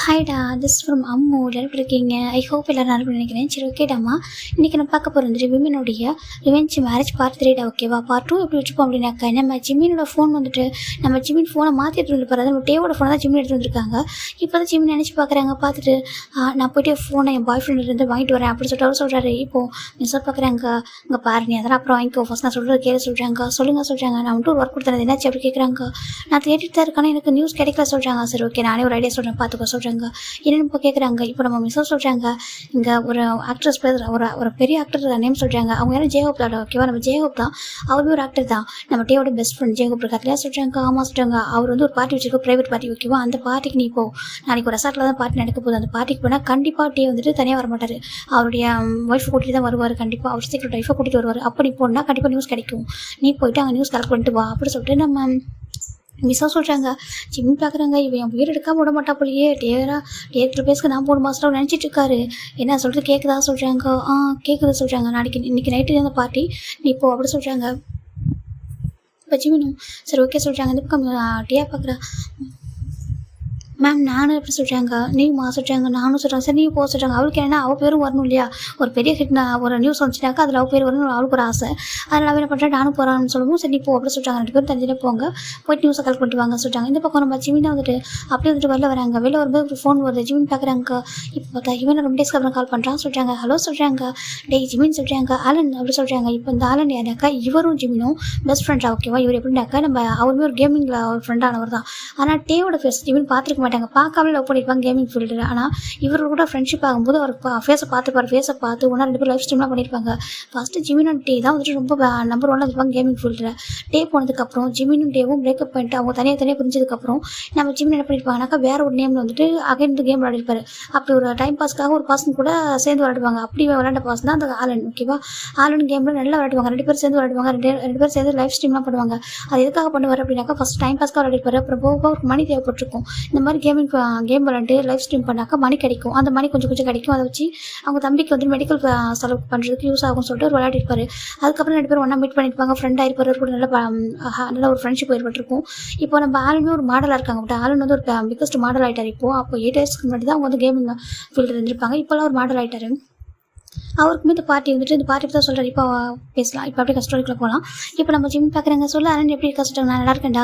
ஹாய்டா, this from Ammu. எல்லாரும் எப்படி இருக்கீங்க? ஐ ஹோப் எல்லாரும் நல்லா நினைக்கிறேன். சரி, ஓகேடாமா. இன்றைக்கி நான் பார்க்க போகிறது வந்துட்டு விமனுடைய ரிவெஞ்ச் மேரேஜ் பார்ட் 3டா. ஓகேவா? பார்ட் 2 எப்படி வச்சுப்போம் அப்படின்னாக்கா, நம்ம ஜிம்மினோட ஃபோன் வந்துட்டு நம்ம ஜிம்மின் ஃபோனை மாற்றி எடுத்து வந்து பாரு. டேவோட ஃபோனை தான் ஜிம்மின் எடுத்து வந்திருக்காங்க. இப்போ தான் ஜிம்மின் நினச்சி பார்க்குறாங்க. பார்த்துட்டு நான் போய்ட்டு ஃபோனை என் பாய் ஃப்ரெண்ட்லேருந்து வாங்கிட்டு வரேன் அப்படின்னு சொல்லிட்டு அவர் சொல்கிறாரு. இப்போது மிஸ்ஸாக பார்க்குறாங்க. இங்கே பாரு, நீ அதெல்லாம் அப்புறம் வாங்கிக்கோ, ஃபஸ்ட் நான் சொல்கிறது கேட்க சொல்கிறாங்க. சொல்லுங்கள். நான் வந்துட்டு ஒரு ஒர்க் கொடுத்தேன், என்னாச்சு அப்படி கேட்குறாங்க. நான் தேடிட்டு தான் இருக்கேன், எனக்கு நியூஸ் கிடைக்கல சொல்கிறாங்க. சரி, ஓகே, நானே ஒரு ஐடியா சொல்கிறேன், பார்த்துக்கோ சொல்கிறாங்க. என்னென்னு இப்போ கேட்குறாங்க. இப்போ நம்ம மிஸ்ஸாக சொல்கிறாங்க, இங்கே ஒரு ஆக்ட்ரஸ் பேர், ஒரு பெரிய ஆக்டர் நேம் சொல்கிறாங்க. அவங்க யாரும் ஜெயஹோப் தான். ஓகேவா? நம்ம ஜெயஹோப் தான், அவருமே ஒரு ஆக்டர் தான். நம்ம டேவோட பெஸ்ட் ஃப்ரெண்ட் ஜெயஹோப் இருக்காருலையா சொல்கிறாங்க. ஆமாம் சொல்கிறாங்க. அவர் வந்து ஒரு பார்ட்டி வச்சுருக்கோம், ப்ரைவேட் பார்ட்டி. ஓகேவா? அந்த பார்ட்டிக்கு நீ இப்போ நாளைக்கு ஒரு ரெசார்ட்டில் தான் பார்ட்டி நடக்க போகுது. அந்த பார்ட்டிக்கு போனால் கண்டிப்பாக டே வந்துட்டு தனியாக வர மாட்டார், அவருடைய ஒய்ஃபை கூட்டிகிட்டு தான் வருவார். கண்டிப்பாக அவர் சீக்கிரம் ஒய்ஃபை கூட்டிகிட்டு வருவார். அப்போ நீ போனால் கண்டிப்பாக நியூஸ் கிடைக்கும். நீ போய்ட்டு அங்கே நியூஸ் கலெக்ட் பண்ணிட்டு வா அப்படி சொல்லிட்டு நம்ம மிஸ்ஸாக சொல்கிறாங்க. ஜிம்மி பார்க்குறாங்க, இவன் என் உயிர் எடுக்காமல் விட மாட்டா போலியே. டேரக்டர் பேசுக்கு நான் 3 மாதம் நினச்சிட்டு இருக்காரு. என்ன சொல்கிறது கேட்குதா சொல்கிறாங்க. கேட்குது சொல்கிறாங்க. இன்னைக்கு நைட்டு அந்த பார்ட்டி நீ இப்போ அப்படி சொல்கிறாங்க. இப்போ ஜிம்மினும் சரி ஓகே சொல்கிறாங்க. இந்த பக்கம் டேயா பார்க்குறா. மேம் நானும் எப்படி சொல்கிறாங்க. நீமா சொல்கிறாங்க. நானும் சொல்கிறாங்க. சரி நீ போக சொல்கிறாங்க. அவளுக்கு என்ன, அவள் பேரும் வரணும் இல்லையா? ஒரு பெரிய ஹிட் ஒரு நியூஸ் வந்துச்சுனாக்கா அதில் அவள் பேர் வரணும், அவளுக்கு ஒரு ஆசை. அதனால் அவன் என்ன பண்ணுறேன், நானும் போகிறான்னு சொல்லவும் சரி நீ போ அப்படி சொல்கிறாங்க. 2 பேரும் தனியாக போங்க, போய்ட்டு நியூஸை கலெக்ட் பண்ணிட்டு வாங்க சொல்கிறாங்க. இந்த பக்கம் நம்ம ஜிமினா வந்துட்டு அப்படியே வந்துட்டு வெளில வராங்க. வெளில வரும்போது ஒரு ஃபோன் வருது. ஜிமின் பார்க்குறாங்க. இப்போ பார்த்தா இவன் 2 டேஸ்க்கு அப்புறம் கால் பண்ணுறான்னு சொல்கிறாங்க. ஹலோ சொல்கிறாங்க. ஜிமின் சொல்கிறாங்க. ஆலன் அப்படி சொல்கிறாங்க. இப்போ இந்த ஆலன் யாருனாக்கா இவரும் ஜிமினும் பெஸ்ட் ஃப்ரெண்டாக. ஓகேவா? இவர் எப்படின்னாக்கா நம்ம அவருமே ஒரு கேமிங்கில் ஒரு ஃப்ரெண்டானவர் தான். ஆனால் டேவோட ஃபேஸ் ஜிமின் பார்த்துருக்க மாட்டாங்க, பார்க்காமலே லவ் பண்ணியிருப்பாங்க கேமிங் ஃபீல்டில். ஆனால் இவர் கூட ஃப்ரெண்ட்ஷிப் ஆகும்போது அவர் ஃபேஸை பார்த்து ஒன்றா 2 பேர் லைஃப் ஸ்ட்ரீம்லாம் பண்ணியிருப்பாங்க. ஃபஸ்ட்டு ஜிமின் அண்ட் டே தான் வந்துட்டு ரொம்ப நம்பர் 1 இருப்பாங்க கேமிங் ஃபீல்டில். டே போனதுக்கப்புறம் ஜிமினும் டேவும் பிரேக்கப் பண்ணிட்டு அவங்க தனியாக பிரிஞ்சதுக்கப்புறம் நம்ம ஜிமின் என்ன பண்ணியிருப்பாங்கனாக்கா வேறு ஒரு நேமில் வந்துட்டு அகைன் இந்த கேம் விளையாடிருப்பாரு. அப்படி ஒரு டைம் பாஸ்க்காக ஒரு பர்சன் கூட சேர்ந்து விளையாடுவாங்க. அப்படி விளையாண்ட பர்சன் தான் அந்த ஆலன். ஓகேவா? ஆலன் கேமில் நல்லா விளையாடுவாங்க. 2 பேர் சேர்ந்து விளையாடுவாங்க. 2 பேர் சேர்ந்து லைஃப் ஸ்ட்ரீம்லாம் பண்ணுவாங்க. அது எதுக்காக பண்ணுவார் அப்படின்னாக்கா ஃபஸ்ட் டைம் பாஸ்க்காக விளையாடிருப்பாரு. அப்புறம் போக ஒரு மணி தேவைப்பட்டிருக்கும். இந்த மாதிரி கேம் விளையாண்டு லைஃப் ஸ்ட்ரீம் பண்ணாக்கா மணி கிடைக்கும். அந்த மணி கொஞ்சம் கிடைக்கும். அதை வச்சு அவங்க தம்பிக்கு வந்து மெடிக்கல் செலவு பண்ணுறதுக்கு யூஸ் ஆகும்னு சொல்லிட்டு ஒரு விளையாடிருப்பாரு. அதுக்கப்புறம் 2 பேரும் ஒன்றா மீட் பண்ணியிருப்பாங்க. ஃப்ரெண்ட் ஆகிருப்பாரு. கூட நல்ல ஒரு ஃப்ரெண்ட்ஷிப் ஏற்பட்டிருக்கும். இப்போ நம்ம ஆளுமே ஒரு மாடலாக இருக்காங்க. பட் ஆளுன்னு வந்து ஒரு பிக்கஸ்ட் மாடல் ஆகிட்டார். அப்போ 8 இயர்ஸ்க்கு முன்னாடி தான் அவங்க வந்து கேமிங் ஃபீல்டில் இருந்திருப்பாங்க. இப்போலாம் ஒரு மாடல் ஆகிட்டாரு. அவருக்குமே இந்த பார்ட்டி வந்துட்டு இந்த பார்ட்டி தான் சொல்கிறார். இப்போ பேசலாம். இப்போ அப்படியே கஸ்டோரிக்குள்ளே போகலாம். இப்போ நம்ம ஜிம் பார்க்குறாங்க. சொல்ல அண்ணன் எப்படி இருக்கா சொல்கிறாங்க. நான் நல்லா இருக்கேன்டா.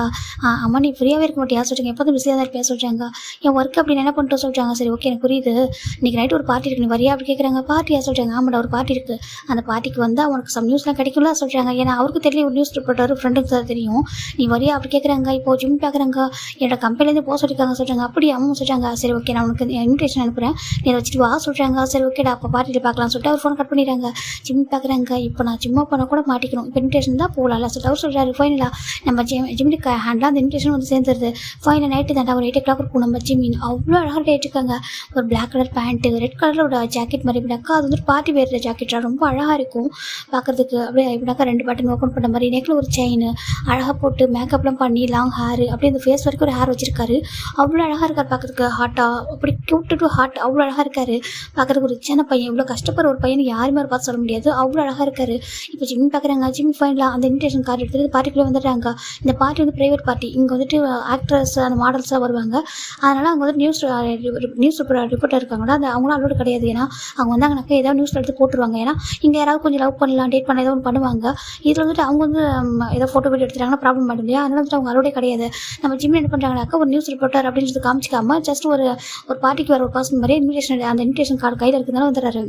அம்மா நீ ஃப்ரீயாகவே இருக்க மாட்டியா சொல்கிறாங்க. எப்போதும் பிஸியாக தான் இருப்பியா சொல்கிறாங்க. என் ஒர்க் அப்படின்னு என்ன பண்ணிட்டு சொல்கிறாங்க. சரி ஓகே எனக்கு புரியுது, இன்றைக்கி நைட்டு ஒரு பார்ட்டி இருக்குது, நீ வரியா அப்படி கேட்குறாங்க. பார்ட்டியா சொல்கிறாங்க. ஆமாடா ஒரு பார்ட்டி இருக்குது, அந்த பார்ட்டிக்கு வந்து அவனுக்கு சம் நியூஸ்லாம் கிடைக்கும்ல சொல்கிறாங்க. ஏன்னா அவருக்கு தெரியல, ஒரு நியூஸ் ரிப்போர்ட்டர் ஃப்ரெண்டுக்கு தான் தெரியும். நீ வரியா அப்படி கேட்குறாங்க. இப்போ ஜிம் பார்க்குறாங்க. என்னோட கம்பெனிலேருந்து போக சொல்லியிருக்காங்க சொல்கிறாங்க. அப்படி அம்மா சொல்கிறாங்க. சரி ஓகே நான் உனக்கு இன்விடேஷன் அனுப்புகிறேன், நீ அதை வச்சுட்டு வா சொல்கிறாங்க. சரி ஓகேடா அப்போ பார்ட்டியில் பார்க்கலாம்னு சொல்லிட்டு அவர் ஃபோன் கட் பண்ணிடுறாங்க. ஜிம் பார்க்குறாங்க. இப்போ நான் சும்மா போனால் கூட மாட்டிக்கணும், இப்போ இன்விடேஷன் தான் போகலாம்ல சொல்லிட்டு அவர் சொல்கிறாரு. ஃபைனலாக நம்ம ஜிம்மிக்கு ஹேண்டாக அந்த இன்விடேஷன் வந்து சேர்ந்துருது. ஃபைனல் நைட்டு தாண்டா ஒரு 8 o'clock இருக்கும். நம்ம ஜிம்மின் அவ்வளோ அழகாக கேட்டுருக்காங்க. ஒரு பிளாக் கலர் பேண்ட்டு, ரெட் கலரில் ஒரு ஜாக்கெட் மாதிரி இப்படினாக்கா அது வந்து பார்ட்டி வேறு ஜாக்கெட்டாக ரொம்ப அழகாக இருக்கும் பார்க்குறதுக்கு. அப்படியே இப்படினாக்கா 2 பட்டன் ஓப்பன் பண்ண மாதிரி, நெக்கில் ஒரு செயின் அழகாக போட்டு மேக்கப்லாம் பண்ணி லாங் ஹேர் அப்படியே அந்த ஃபேஸ் வரைக்கும் ஒரு ஹேர் வச்சிருக்காரு. அவ்வளோ அழகாக இருக்கார் பார்க்குறதுக்கு. ஹாட்டாக அப்படி கியூட்டு டு ஹாட் அவ்வளோ அழகாக இருக்கார் பார்க்குறதுக்கு. ஒரு சின்ன பையன், இவ்வளோ கஷ்டப்படுற ஒரு பையன் யாருமே ஒரு பார்த்து சொல்ல முடியாது, அவ்வளோ அழகாக இருக்காரு. இப்போ ஜிம் பார்க்குறாங்க. ஜிம் ஃபைனலாக அந்த இன்விடேஷன் கார்டு எடுத்துகிட்டு பார்ட்டிக்குள்ளே வந்துடுறாங்க. இந்த பார்ட்டி வந்து ப்ரைவேட் பார்ட்டி. இங்கே வந்துட்டு ஆக்ட்ரஸ் அந்த மாடல்ஸாக வருவாங்க. அதனால் அவங்க வந்து நியூஸ் ரிப்போர்ட்டர் இருக்காங்களா, அது அவங்களும் அலோடு கிடையாது. ஏன்னா அவங்க வந்தாங்கனாக்கா ஏதாவது நியூஸில் எடுத்து போட்டுருவாங்க. ஏன்னா இங்கே யாராவது கொஞ்சம் லவ் பண்ணலாம், டேட் பண்ண ஏதோ ஒன்று பண்ணுவாங்க. இதில் வந்துட்டு அவங்க வந்து ஏதோ ஃபோட்டோ வீடியோ எடுத்துட்டாங்கன்னா ப்ராப்ளம் ஆகிடும் இல்லையா? அதனால வந்துட்டு அவங்க அலோடே கிடையாது. நம்ம ஜிம் என்ன பண்ணுறாங்கனாக்கா ஒரு நியூஸ் ரிப்போர்ட்டர் அப்படின்னு சொல்லி காமிச்சிக்காம ஜஸ்ட் ஒரு பார்ட்டிக்கு வர ஒரு பர்சன் மாதிரி அந்த இன்விடேஷன் கார்டு கையில் இருக்கிறதுனால வந்துடுறாரு.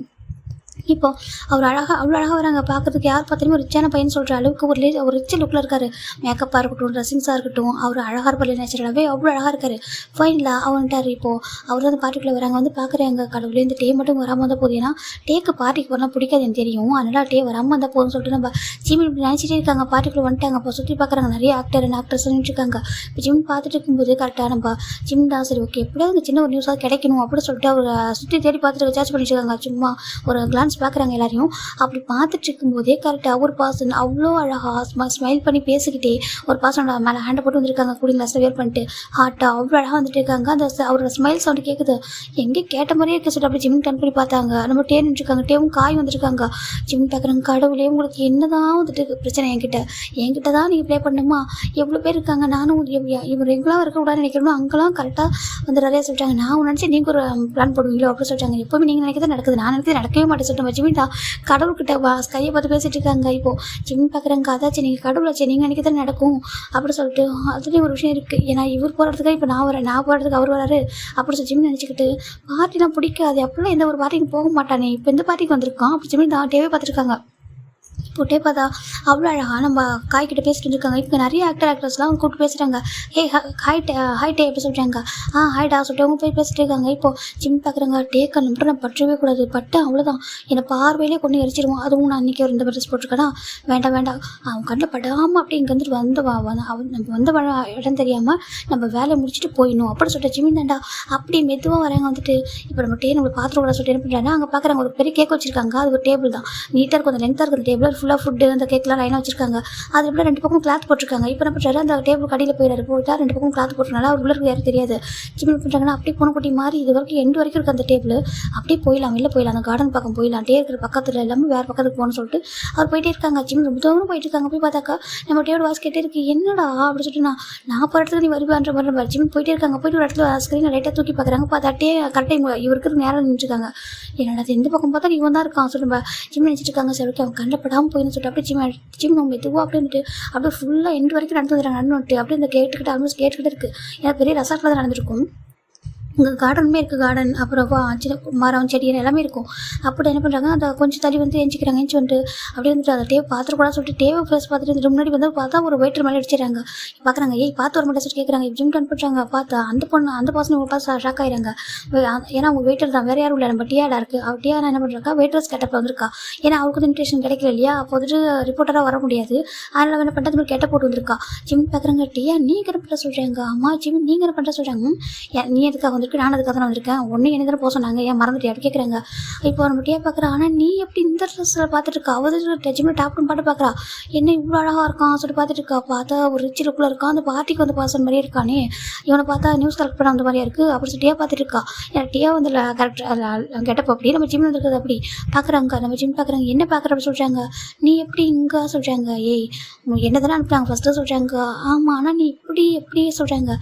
இப்போ அவர் அவ்வளோ அழகாக வராங்க பார்க்குறதுக்கு. யார் பார்த்தாலுமே ஒரு ரிச்சான பையன் சொல்கிற அளவுக்கு ஒரு ரிச் லுக்கில் இருக்கார். மேக்கப்பாக இருக்கட்டும், ட்ரெஸ்ஸிங்ஸாக இருக்கட்டும், அவர் அழகாக இருப்பார். நேச்சுரலாகவே அவ்வளோ அழகாக இருக்கார். ஃபைனலாக அவன்ட்டார். இப்போது அவர் வந்து பார்ட்டிக்குள்ளே வராங்க. வந்து பார்க்குறாங்க. கடவுளே இந்த டே மட்டும் வராமல் வந்தால் போதும். ஏன்னா டேக்கு பார்ட்டிக்கு வரலாம் பிடிக்காது எனக்கு தெரியும், அதனால் டே வராமல் வந்தால் போதும்னு சொல்லிட்டு நம்ம ஜிம் இப்படி நினச்சிட்டே இருக்காங்க. பார்ட்டிக்குள்ளே வந்துட்டாங்க. இப்போ சுற்றி பார்க்குறாங்க. நிறைய ஆக்டர்ஸ் இருக்காங்க. இப்போ ஜிம் பார்த்துட்டு இருக்கும்போது கரெக்டாக நம்ம ஜிம் தான் சரி ஓகே எப்படியாவது சின்ன ஒரு நியூஸாக கிடைக்கணும் அப்படின்னு சொல்லிட்டு அவர் சுற்றி தேடி பார்த்துட்டு சார்ஜ் பண்ணிட்டு இருக்காங்க. சும்மா ஒரு கிளான்ஸ் நினச்சி பார்க்குறாங்க எல்லாரையும். அப்படி பார்த்துட்டு இருக்கும்போதே கரெக்டாக ஒரு பர்சன் அவ்வளோ அழகாக ஸ்மைல் பண்ணி பேசிக்கிட்டே ஒரு பர்சனோட மேலே ஹேண்டை போட்டு வந்திருக்காங்க. கூலிங் கிளாஸில் வேர் பண்ணிட்டு ஹார்ட்டாக அவ்வளோ அழகாக வந்துட்டு இருக்காங்க. அந்த அவரோட ஸ்மைல் சவுண்டு கேட்குது. எங்கே கேட்ட மாதிரியே இருக்க சொல்லிட்டு அப்படி ஜிம் டர்ன் பண்ணி பார்த்தாங்க. நம்ம டே நின்றுருக்காங்க. டேவும் காய் வந்துருக்காங்க. ஜிம் பார்க்குறாங்க. கடவுளே உங்களுக்கு என்னதான் வந்துட்டு பிரச்சனை என்கிட்ட தான் நீங்கள் ப்ளே பண்ணுமா? எவ்வளோ பேர் இருக்காங்க. நானும் இவர் எங்கெல்லாம் இருக்கக்கூடாதுன்னு நினைக்கிறோம் அங்கெல்லாம் கரெக்டாக வந்து நிறையா சொல்லிட்டாங்க. நான் நினச்சி நீங்கள் ஒரு பிளான் போடுவீங்களோ அப்படி சொல்லிட்டாங்க. எப்போவுமே நீங்கள் நினைக்கிறது நடக்குது, நான் நினைக்கிறது நடக்கவே மாட்டேன் சொல்லிட்டு ஜிமின் தான் கடவுள்கிட்ட கையை பார்த்து பேசிட்டு இருக்காங்க. இப்போது ஜிமின் பார்க்குறாங்க. அதாச்சும் நீங்கள் கடவுளாச்சு, நீங்கள் நினைக்கிறது நடக்கும் அப்படி சொல்லிட்டு அதுலேயும் ஒரு விஷயம் இருக்குது. ஏன்னா இவர் போகிறதுக்காக இப்போ நான் வரேன், நான் போகிறதுக்கு அவர் வராரு அப்படி சொல்லி ஜிமின் நினச்சிக்கிட்டு பார்ட்டிலாம் பிடிக்காது அப்படிலாம் எந்த ஒரு பார்ட்டிக்கு போக மாட்டானே, இப்போ இந்த பார்ட்டிக்கு வந்திருக்கான் அப்படி ஜிமின் தான் டேவே பார்த்துருக்காங்க. போட்டே பார்த்தா அவ்வளோ அழகாக நம்ம காய்கிட்ட பேசிட்டு இருக்காங்க. இப்போ நிறைய ஆக்டர்ஸ்லாம் அவங்க கூப்பிட்டு பேசுகிறாங்க. ஹே ஹாய் டே எப்படி சொல்கிறாங்க. ஹாய்டா சொல்லிட்டு அவங்க போய் பேசிட்டு இருக்காங்க. இப்போது ஜிம் பார்க்குறாங்க. டே கண் மட்டும் நான் பற்றவே கூடாது, பட்டேன் அவ்வளோதான் என்னை பார்வையிலே கொண்டு எரிச்சிருவோம். அதுவும் நான் அன்றைக்கி ஒரு இந்த ட்ரெஸ் போட்டிருக்கேனா, வேண்டாம் அவன் கண்ணில் படாமல் அப்படி இங்கே வந்துட்டு நம்ம வந்த இடம் தெரியாமல் நம்ம வேலையை முடிச்சுட்டு போயிடணும் அப்படி சொல்லிட்டு ஜிமின் தாண்டா அப்படி மெதுவாக வராங்க. வந்துட்டு இப்போ நம்ம டே நம்ம பாத்திரம் கூட சொல்லிட்டு என்ன பண்ணுறாங்கன்னா அங்கே பார்க்குறாங்க. ஒரு பெரிய கேக் வச்சுருக்காங்க. அது ஒரு டேபிள் தான், நீட்டாக இருக்கும், அந்த லென்த்தாக இருக்கிற டேபிள் ஃபுல்லாக ஃபுட்டு அந்த கேக்லாம் லைனாக வச்சிருக்காங்க. அது எப்படி 2 பக்கம் கிளாத் போட்டிருக்காங்க. இப்போ என்ன பண்ணுறாரு, அந்த டேபிள் கடையில் போயிடாரு. போயிட்டா 2 பக்கம் கிளாத் போட்டுருனால அவர் உள்ளே யாரும் தெரியாது. ஜிமின் பண்ணுறாங்கன்னா அப்படியே போன குட்டி மாதிரி இது வரைக்கும் எண்டு வரைக்கும் இருக்குது அந்த டேபிள். அப்படியே போயிடலாம், வெளில போயிடலாம், அந்த கார்டன் பக்கம் போயிடலாம், டே இருக்கிற பக்கத்தில் எல்லாமே வேறு பக்கத்துக்கு போகணும்னு சொல்லிட்டு அவர் போயிட்டே இருக்காங்க. ஜிமின் ரொம்ப தூரம் போயிட்டு இருக்காங்க. போய் பார்த்தாக்கா நம்ம டேவோட வாய்ஸ் கேட்டே இருக்கு. என்னடா அப்படின்னு சொல்லிட்டு நான் போகிற இடத்துல நீ வருவான்ற மாதிரி ஜிமின் போயிட்டே இருக்காங்க. போயிட்டு ஒரு இடத்துல ஸ்க்ரீனை லைட்டாக தூக்கி பார்க்குறாங்க. பார்த்தாட்டே கரெக்டாக இவருக்கு நேரம் நின்றுருக்காங்க. என்னடா எந்த பக்கம் பார்த்தா இவன் தான் இருக்கான் சொல்லிட்டு ஜிம் நினச்சிட்டு இருக்காங்க. சரி ஓகே அவன் கண்டப்படாமல் போயின்னு சொல்லிட்டு அப்படியே ஜிம் நம்ம மெதுவாக அப்படி வந்துட்டு அப்படியே ஃபுல்லாக எண்டு வரைக்கும் நடந்து வந்துடுறாங்க. நடந்துட்டு அப்படியே இந்த கேட்டுக்கிட்ட ஆல்மோஸ்ட் கேட்டுக்கிட்ட இருக்குது. ஏன்னா பெரிய ரெசார்ட்டில் தான் நடந்திருக்கும். இங்கே கார்டனுமே இருக்குது. கார்டன் அப்புறம் சின்ன மரம் செடி எல்லாமே இருக்கும். அப்படி என்ன பண்ணுறாங்க, அந்த கொஞ்சம் தள்ளி வந்து எஞ்சி வந்துட்டு அப்படியே வந்துட்டு அதை டேவ் பார்த்துக்கூடாது சொல்லிட்டு டேவை ஃபேஸ் பார்த்துட்டு இதுக்கு முன்னாடி வந்து பார்த்தா ஒரு வெயிட்டர் மேலே அடிச்சிடறாங்க. பார்க்குறாங்க. பார்த்து வர மாட்டேன் சொல்லி கேட்குறாங்க. ஜிம் டர்ன் பண்ணுறாங்க. பார்த்தா அந்த பர்சன் இவங்க பார்த்து ஷாக் ஆகிறாங்க. ஏன்னா அவங்க வெயிட்டர் தான், வேறு யாரும் இல்லை, நம்ம டியாடா இருக்குது. அவர் டியாடா என்ன பண்ணுறாங்க, வெயிட்டர்ஸ் கெட்டப்பில் வந்திருக்கா. ஏன்னா அவருக்கு வந்து இன்விடேஷன் கிடைக்கல இல்லையா, அப்போ வந்துட்டு ரிப்போர்ட்டராக வர முடியாது. அதனால் என்ன பண்ணுறது கெட்ட போட்டு வந்திருக்கா. ஜிம் பார்க்குறாங்க. டியா நீங்கள் என்ன பண்ணுற சொல்கிறாங்க. அம்மா ஜிம் நீங்கள் என்ன பண்ணுற சொல்கிறாங்க. நீ எதுக்காக வந்திருக்கு, நான் அதுக்காக தான் வந்திருக்கேன், ஒன்று என்ன தானே போக சொன்னாங்க, ஏன் மறந்துட்டு அப்படி கேட்குறாங்க. இப்போ நம்ம டே பார்க்குறா. ஆனால் நீ எப்படி இந்த ட்ரெஸ்ஸில் பார்த்துட்டு இருக்கா, அவரு ஜிம்மில் டாப்னு பாட்டு பார்க்குறா. என்ன இவ்வளோ அழகாக இருக்கான் சொல்லி பார்த்துட்டு இருக்கா. பார்த்தா ஒரு ரிச் லுக்கில் இருக்கான். அந்த பார்ட்டிக்கு வந்து பர்சன் மாதிரியே இருக்கானே, இவனை பார்த்தா நியூஸ் கலெக்ட் பண்ண அந்த மாதிரியா இருக்குது அப்படி சொல்லி டே பார்த்துட்டு இருக்கா. ஏன்னா டே வந்து கரெக்டாக கெட்டப்போ அப்படி நம்ம ஜிம்மில் இருக்கிறது அப்படி பார்க்குறாங்க. நம்ம ஜிம் பார்க்குறாங்க. என்ன பார்க்குற அப்படி சொல்கிறாங்க. நீ எப்படி இங்கே சொல்கிறாங்க. ஏய் என்ன தானே அனுப்புறாங்க ஃபஸ்ட்டு சொல்கிறாங்க. ஆமாம் ஆனால் நீ இப்படி எப்படி சொல்கிறாங்க.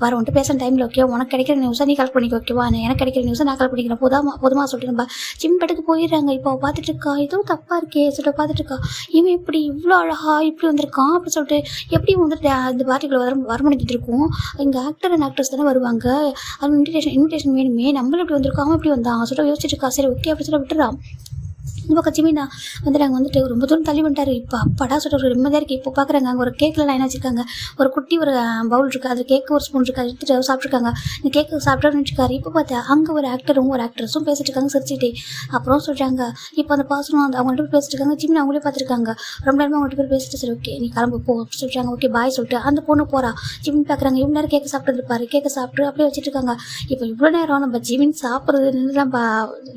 பாரு வந்துட்டு பேசுகிற டைமில் ஓகே உனக்கு கிடைக்கிற நியூஸாக நீ கலெக்ட் பண்ணிக்க ஓகேவா, எனக்கு கிடைக்கிற நியூஸை நான் கலெக்ட் பண்ணிக்கிறேன் போதுமா சொல்லிட்டு நம்ம ஜிம் பெட்டுக்கு போயிடுறாங்க. இப்போ பார்த்துட்டு இருக்கா. எதுவும் தப்பாக இருக்கே சொல்லிட்டு பார்த்துட்டு இருக்கா. இவன் இப்படி இவ்வளோ அழகாக இப்படி வந்திருக்கான் அப்படி சொல்லிட்டு எப்படி வந்துட்டு இந்த பார்ட்டிக்குள்ள வர முடிஞ்சிட்டு இருக்கும். இங்கே ஆக்டர் அண்ட் ஆக்ட்ரஸ் தானே வருவாங்க, அது இன்விடேஷன் வேணுமே, நம்மளும் இப்படி வந்திருக்காங்க இப்படி வந்தான் சொல்லிட்டு யோசிச்சுட்டு இருக்கா. சரி ஓகே அப்படி சொல்ல விட்டுறான். இந்த பக்கம் ஜிமினா வந்து நாங்கள் வந்துட்டு ரொம்ப தூரம் தள்ளி வந்துட்டார். இப்போ அப்பாடா சொல்லிட்டு ஒரு நிம்மதியாக இருக்குது. இப்போ பார்க்குறாங்க அங்கே ஒரு கேக்கில் லைன் வச்சுருக்காங்க. ஒரு குட்டி ஒரு பவுல் இருக்குது, அது கேக்கு ஒரு ஸ்பூன் இருக்குது, அது எடுத்துகிட்டு சாப்பிட்ருக்காங்க. இந்த கேக்கு சாப்பிட்டான்னு வச்சுக்காரு. இப்போ பார்த்தா அங்கே ஒரு ஆக்டரும் ஒரு ஆக்ட்ரஸும் பேசிட்டு இருக்காங்க சிரிச்சிட்டே. அப்புறம் சொல்கிறாங்க இப்போ அந்த பர்சனும் அவங்கள்ட்ட போய் பேசிட்டு இருக்காங்க. ஜிமினா அவங்களே பார்த்துருக்காங்க. ரொம்ப நேரமாக அவங்கள்ட்ட போய் பேசிட்டு சரி ஓகே நீ கிளம்பு போ சொல்கிறாங்க. ஓகே பாய் சொல்லிட்டு அந்த பொண்ணு போகிறா. ஜிமின் பார்க்குறாங்க. இவ்வளோ நேரம் கேக்கு சாப்பிட்டு இருப்பாரு, கேக்கை சாப்பிட்டு அப்படியே வச்சுட்டு இருக்காங்க. இப்போ இவ்வளோ நேரம் நம்ம ஜிமின் சாப்பிட்றது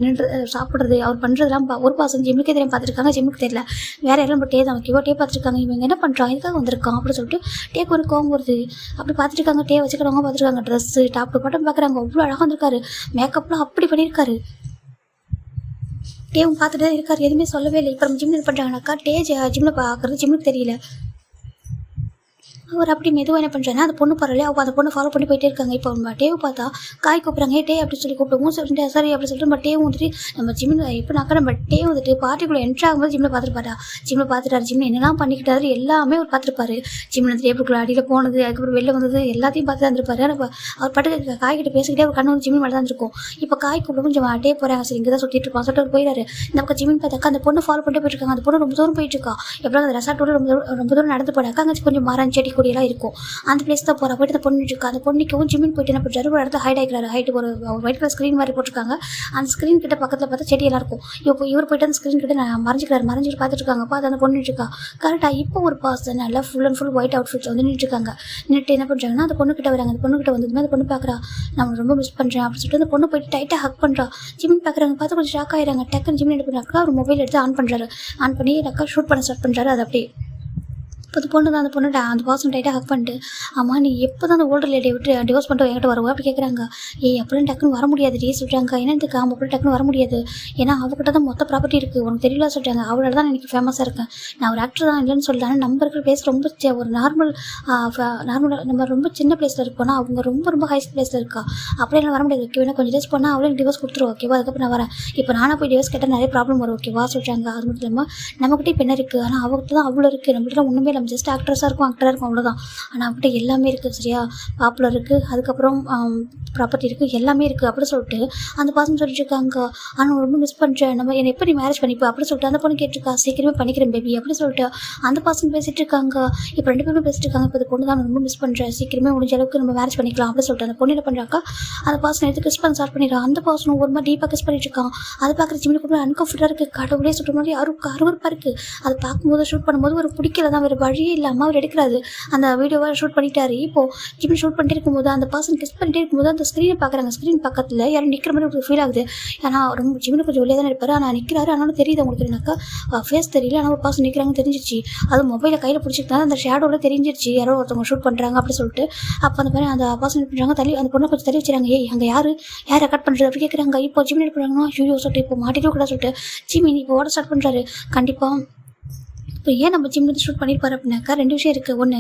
நின்று சாப்பிட்றது அவர் பண்ணுறதுலாம் ஒரு பர்சன் ஜிம்முக்கே தெரியும் பார்த்துருக்காங்க. ஜிம்முக்கு தெரியல, வேறு யாரும் நம்ம டே தான் ஓகேவா டே பார்த்துருக்காங்க. இவங்க என்ன பண்ணுறான், இதுக்காக வந்திருக்கான் அப்படி சொல்லிட்டு டேக்கு ஒரு கோவம் வருது. அப்படி பார்த்துருக்காங்க. டே வச்சுக்கிறவங்க பார்த்துருக்காங்க. ட்ரெஸ்ஸு டாப்பு பட்டம் பார்க்குறாங்க. அவ்வளோ அழகாக வந்திருக்காரு. மேக்கப்லாம் அப்படி பண்ணியிருக்காரு. டேவும் பார்த்துட்டு தான் இருக்காரு, எதுவுமே சொல்லவே இல்லை. இப்போ நம்ம ஜிம் இது பண்ணுறாங்கனாக்கா டே ஜிம்மில் பார்க்குறது ஜிம்முக்கு தெரியல. அவர் அப்படி மெதுவாக என்ன பண்ணுறாங்கன்னா அந்த பொண்ணு பரவாயில்ல அவள் அந்த பொண்ணு ஃபாலோ பண்ணி போயிட்டே இருக்காங்க. இப்போ நம்ம டேவை பார்த்தா காய் கூப்பிட்றாங்க. டே அப்படி சொல்லி கூப்பிடுவோம் சொல்லிட்டு சரி அப்படி சொல்லிட்டு நம்ம டேவும் வந்துட்டு நம்ம ஜிம்மில் எப்படினாக்கா நம்ம டே வந்துட்டு பார்ட்டிக்குள்ளே என்ட்ரு ஆகும்போது ஜிம்மில் பார்த்துருப்பாரா. ஜிம்மில் பார்த்துட்டாரு. ஜிம்மில் என்னெல்லாம் பண்ணிக்கிட்டாரு எல்லாமே அவர் பார்த்துருப்பாரு. ஜிம்மில் வந்து டேபிளுக்குள்ள அடியில் போனது, அதுக்கப்புறம் வெளில வந்தது எல்லாத்தையும் பார்த்து தான் இருந்திருப்பாரு. அவர் பாட்டுக்கு காய்கிட்ட பேசிக்கிட்டே அவர் கண்ணு வந்து ஜிம்மில் மட்டும் தான் இருக்கும். இப்போ காய் கூப்பிட்டு கொஞ்சம் டே போகிறாங்க. சரி இங்கே தான் சுற்றிட்டு இருப்பான் சொல்லிட்டு போயிடாரு. இந்த பக்கம் ஜிம்மின் பார்த்தாக்கா அந்த பொண்ணு ஃபாலோ பண்ணிட்டு போயிட்டுருக்காங்க. அந்த பொண்ணு ரொம்ப தூரம் போயிட்டு இருக்கா. எப்படின்னா அந்த ரெசார்ட்டோட ரொம்ப தூரம் நடந்து போனாக்கா அங்கே கொஞ்சம் மரம் செடி பொடியெல்லாம் இருக்கும். அந்த பிளேஸ் தான் போகிறா. போயிட்டு அந்த பொண்ணு இருக்கா. அந்த பொண்ணுக்கும் ஜிம்மின் போயிட்டு என்ன பண்ணுறாரு, ஒரு இடத்துல ஹைட் ஆகிக்கிறாரு. ஹைட் ஒரு ஒயிட் கலர் ஸ்க்ரீன் மாதிரி போட்டிருக்காங்க. அந்த ஸ்க்ரீன் கிட்ட பக்கத்தில் பார்த்தா செடியெல்லாம் இருக்கும். இவர் போயிட்டு அந்த ஸ்க்ரீன் கிட்ட மறைஞ்சிக்கிறாரு. மறைஞ்சிட்டு பார்த்துட்டு இருக்காங்க. பார்த்து அந்த பொண்ணு இருக்கா. கரெக்டாக இப்போ ஒரு பர்சன் நல்லா full and full white outfit வந்து நின்றுருக்காங்க. நின்றுட்டு என்ன பண்ணுறாங்கன்னா அந்த பொண்ணு கிட்ட வராங்க. அந்த பொண்ணு கிட்ட வந்ததுமே அந்த பொண்ணு பார்க்குறா, நான் ரொம்ப மிஸ் பண்ணுறேன் அப்படின்னு சொல்லிட்டு அந்த பொண்ணு போயிட்டு டைட்டாக ஹக் பண்ணுறா. ஜிமின் பார்க்குறாங்க. பார்த்து கொஞ்சம் ஷாக் ஆயிடுறாங்க. டக்குன்னு ஜிமின் என்ன பண்ணுறாங்க, ஒரு மொபைல் எடுத்து ஆன் பண்ணுறாரு. ஆன் பண்ணி டக்கா ஷூட் பண்ண ஸ்டார்ட் பண்ணுறாரு. அது அப்படியே இப்போ அந்த பொண்ணு தான் அந்த பொண்ணு அந்த பர்சன் டைட்டாக ஹக் பண்ணிட்டு, ஆமாம் நீ எப்போ தான் அந்த ஓல்டு லேடியை விட்டு டிவோர்ஸ் பண்ணிட்டு என்கிட்ட வருவா அப்படி கேட்குறாங்க. அப்படிலாம் டக்குன்னு வர முடியாது டே சொல்கிறாங்க. என்னத்துக்கு ஆமாம் அப்படி டக்குன்னு வர முடியாது, ஏன்னா அவகிட்ட தான் மொத்த ப்ராப்பர்ட்டி இருக்குது, உனக்கு தெரியல சொல்கிறாங்க. அவளோட தான் எனக்கு ஃபேமஸாக இருக்கேன். நான் ஒரு ஆக்டர் தான் இல்லைன்னு சொல்லிட்டேன். நம்ம இருக்கிற பிளேஸ் ரொம்ப ஒரு நார்மலாக நம்ம ரொம்ப சின்ன பிளேஸில் இருக்கோன்னா அவங்க ரொம்ப ஹை பிளேஸில் இருக்கா. அப்படியெல்லாம் வர முடியாது. ஓகேவா கொஞ்சம் டேஸ் போனால் அவளே டிவோர்ஸ் கொடுத்துருவோம். ஓகேவா அதுக்கப்புறம் நான் வரேன். இப்போ நானாக போய் டிவோர்ஸ் கேட்டால் நிறைய ப்ராப்ளம் வரும். ஓகேவா சொல்கிறாங்க. அது மட்டும் இல்லாமல் நம்மக்கிட்ட இப்போ என்ன இருக்குது, ஆனால் அவகிட்ட தான் அவ்வளோ இருக்குது. நம்மகிட்ட ஒன்றுமே நம்ம ஜஸ்ட் ஆக்ட்ரஸாக இருக்கும், ஆக்டராக இருக்கும், அவ்வளோதான். ஆனால் அவங்ககிட்ட எல்லாமே இருக்குது. சரியா, பாப்புலர் இருக்குது, அதுக்கப்புறம் ப்ராப்பர்ட்டி இருக்குது, எல்லாமே இருக்குது அப்படின்னு சொல்லிட்டு அந்த பசங்க சொல்லிட்டு இருக்காங்க. ஆனால் ரொம்ப மிஸ் பண்ணுறேன், நம்ம என்னை எப்படி மேரேஜ் பண்ணிப்போ அப்படின்னு சொல்லிட்டு அந்த பொண்ணு கேட்டிருக்கா. சீக்கிரமே பண்ணிக்கிறேன் பேபி அப்படின்னு சொல்லிட்டு அந்த பசங்க பேசிகிட்டு இருக்காங்க. இப்போ 2 பேரும் பேசிட்டு இருக்காங்க. இப்போ அந்த பொண்ணு தான் ரொம்ப மிஸ் பண்ணுறேன், சீக்கிரமே முடிஞ்ச அளவுக்கு நம்ம மேரேஜ் பண்ணிக்கலாம் அப்படின்னு சொல்லிட்டு அந்த பொண்ணு என்ன பண்ணுறாங்க, அந்த பசங்க எடுத்து கிஸ் பண்ண ஸ்டார்ட் பண்ணிடுறான். அந்த பசங்க ஒரு மாதிரி டீப்பாக கிஸ் பண்ணிட்டு இருக்கான். அதை பார்க்குற ஜிமினி கூட அன்கம்ஃபர்டாக இருக்குது. கடவுளே சொல்கிற மாதிரி அருவருப்பாக இருக்குது. அதை பார்க்கும்போது ஷூட் பண்ணும்போது ஒரு பிடிக்கல தான், வேறு வழியே இல்லாமல் அவர் எடுக்கிறாரு. அந்த வீடியோவை ஷூட் பண்ணிட்டாரு. இப்போது ஜிமினி ஷூட் பண்ணிட்டு இருக்கும்போது அந்த பர்சன் கிஸ் பண்ணிட்டே இருக்கும்போது அந்த ஸ்க்ரீனை பார்க்குறாங்க. ஸ்க்ரீன் பக்கத்தில் யாரும் நிற்கிற மாதிரி ஒரு ஃபீல் ஆகுது. ஏன்னா ரொம்ப ஜிமினி கொஞ்சம் வெளியே தானே இருப்பார், ஆனால் நிற்கிறாரு. ஆனாலும் தெரியுது அவங்களுக்கு என்னக்கா ஃபேஸ் தெரியல, ஆனால் ஒரு பர்சன் நிற்கிறாங்க தெரிஞ்சிச்சு. அது மொபைலை கையில் பிடிச்சிக்கிட்டா அந்த ஷேடோவில் தெரிஞ்சிருச்சு யாரோ ஒருத்தவங்க ஷூட் பண்ணுறாங்க அப்படி சொல்லிட்டு. அப்போ அந்த மாதிரி அந்த பர்சன் பண்ணுறாங்க, தள்ளி அந்த பொண்ணை கொஞ்சம் தள்ளி வச்சுறாங்க. அங்கே யார் ரெக்கார்ட் பண்ணுறது அப்படி கேட்குறாங்க. இப்போ ஜிமினி என்ன பண்ணுறாங்கன்னா, ஐயோ சொல்லிட்டு இப்போ மாட்டிட்டு கூட சொல்லிட்டு ஜிமினி இப்போ ஓட ஸ்டார்ட் பண்ணுறாரு. கண்டிப்பாக இப்போ ஏன் நம்ம ஜிம்மில் ஷூட் பண்ணியிருப்பாரு அப்படின்னாக்கா 2 விஷயம் இருக்குது. ஒன்று,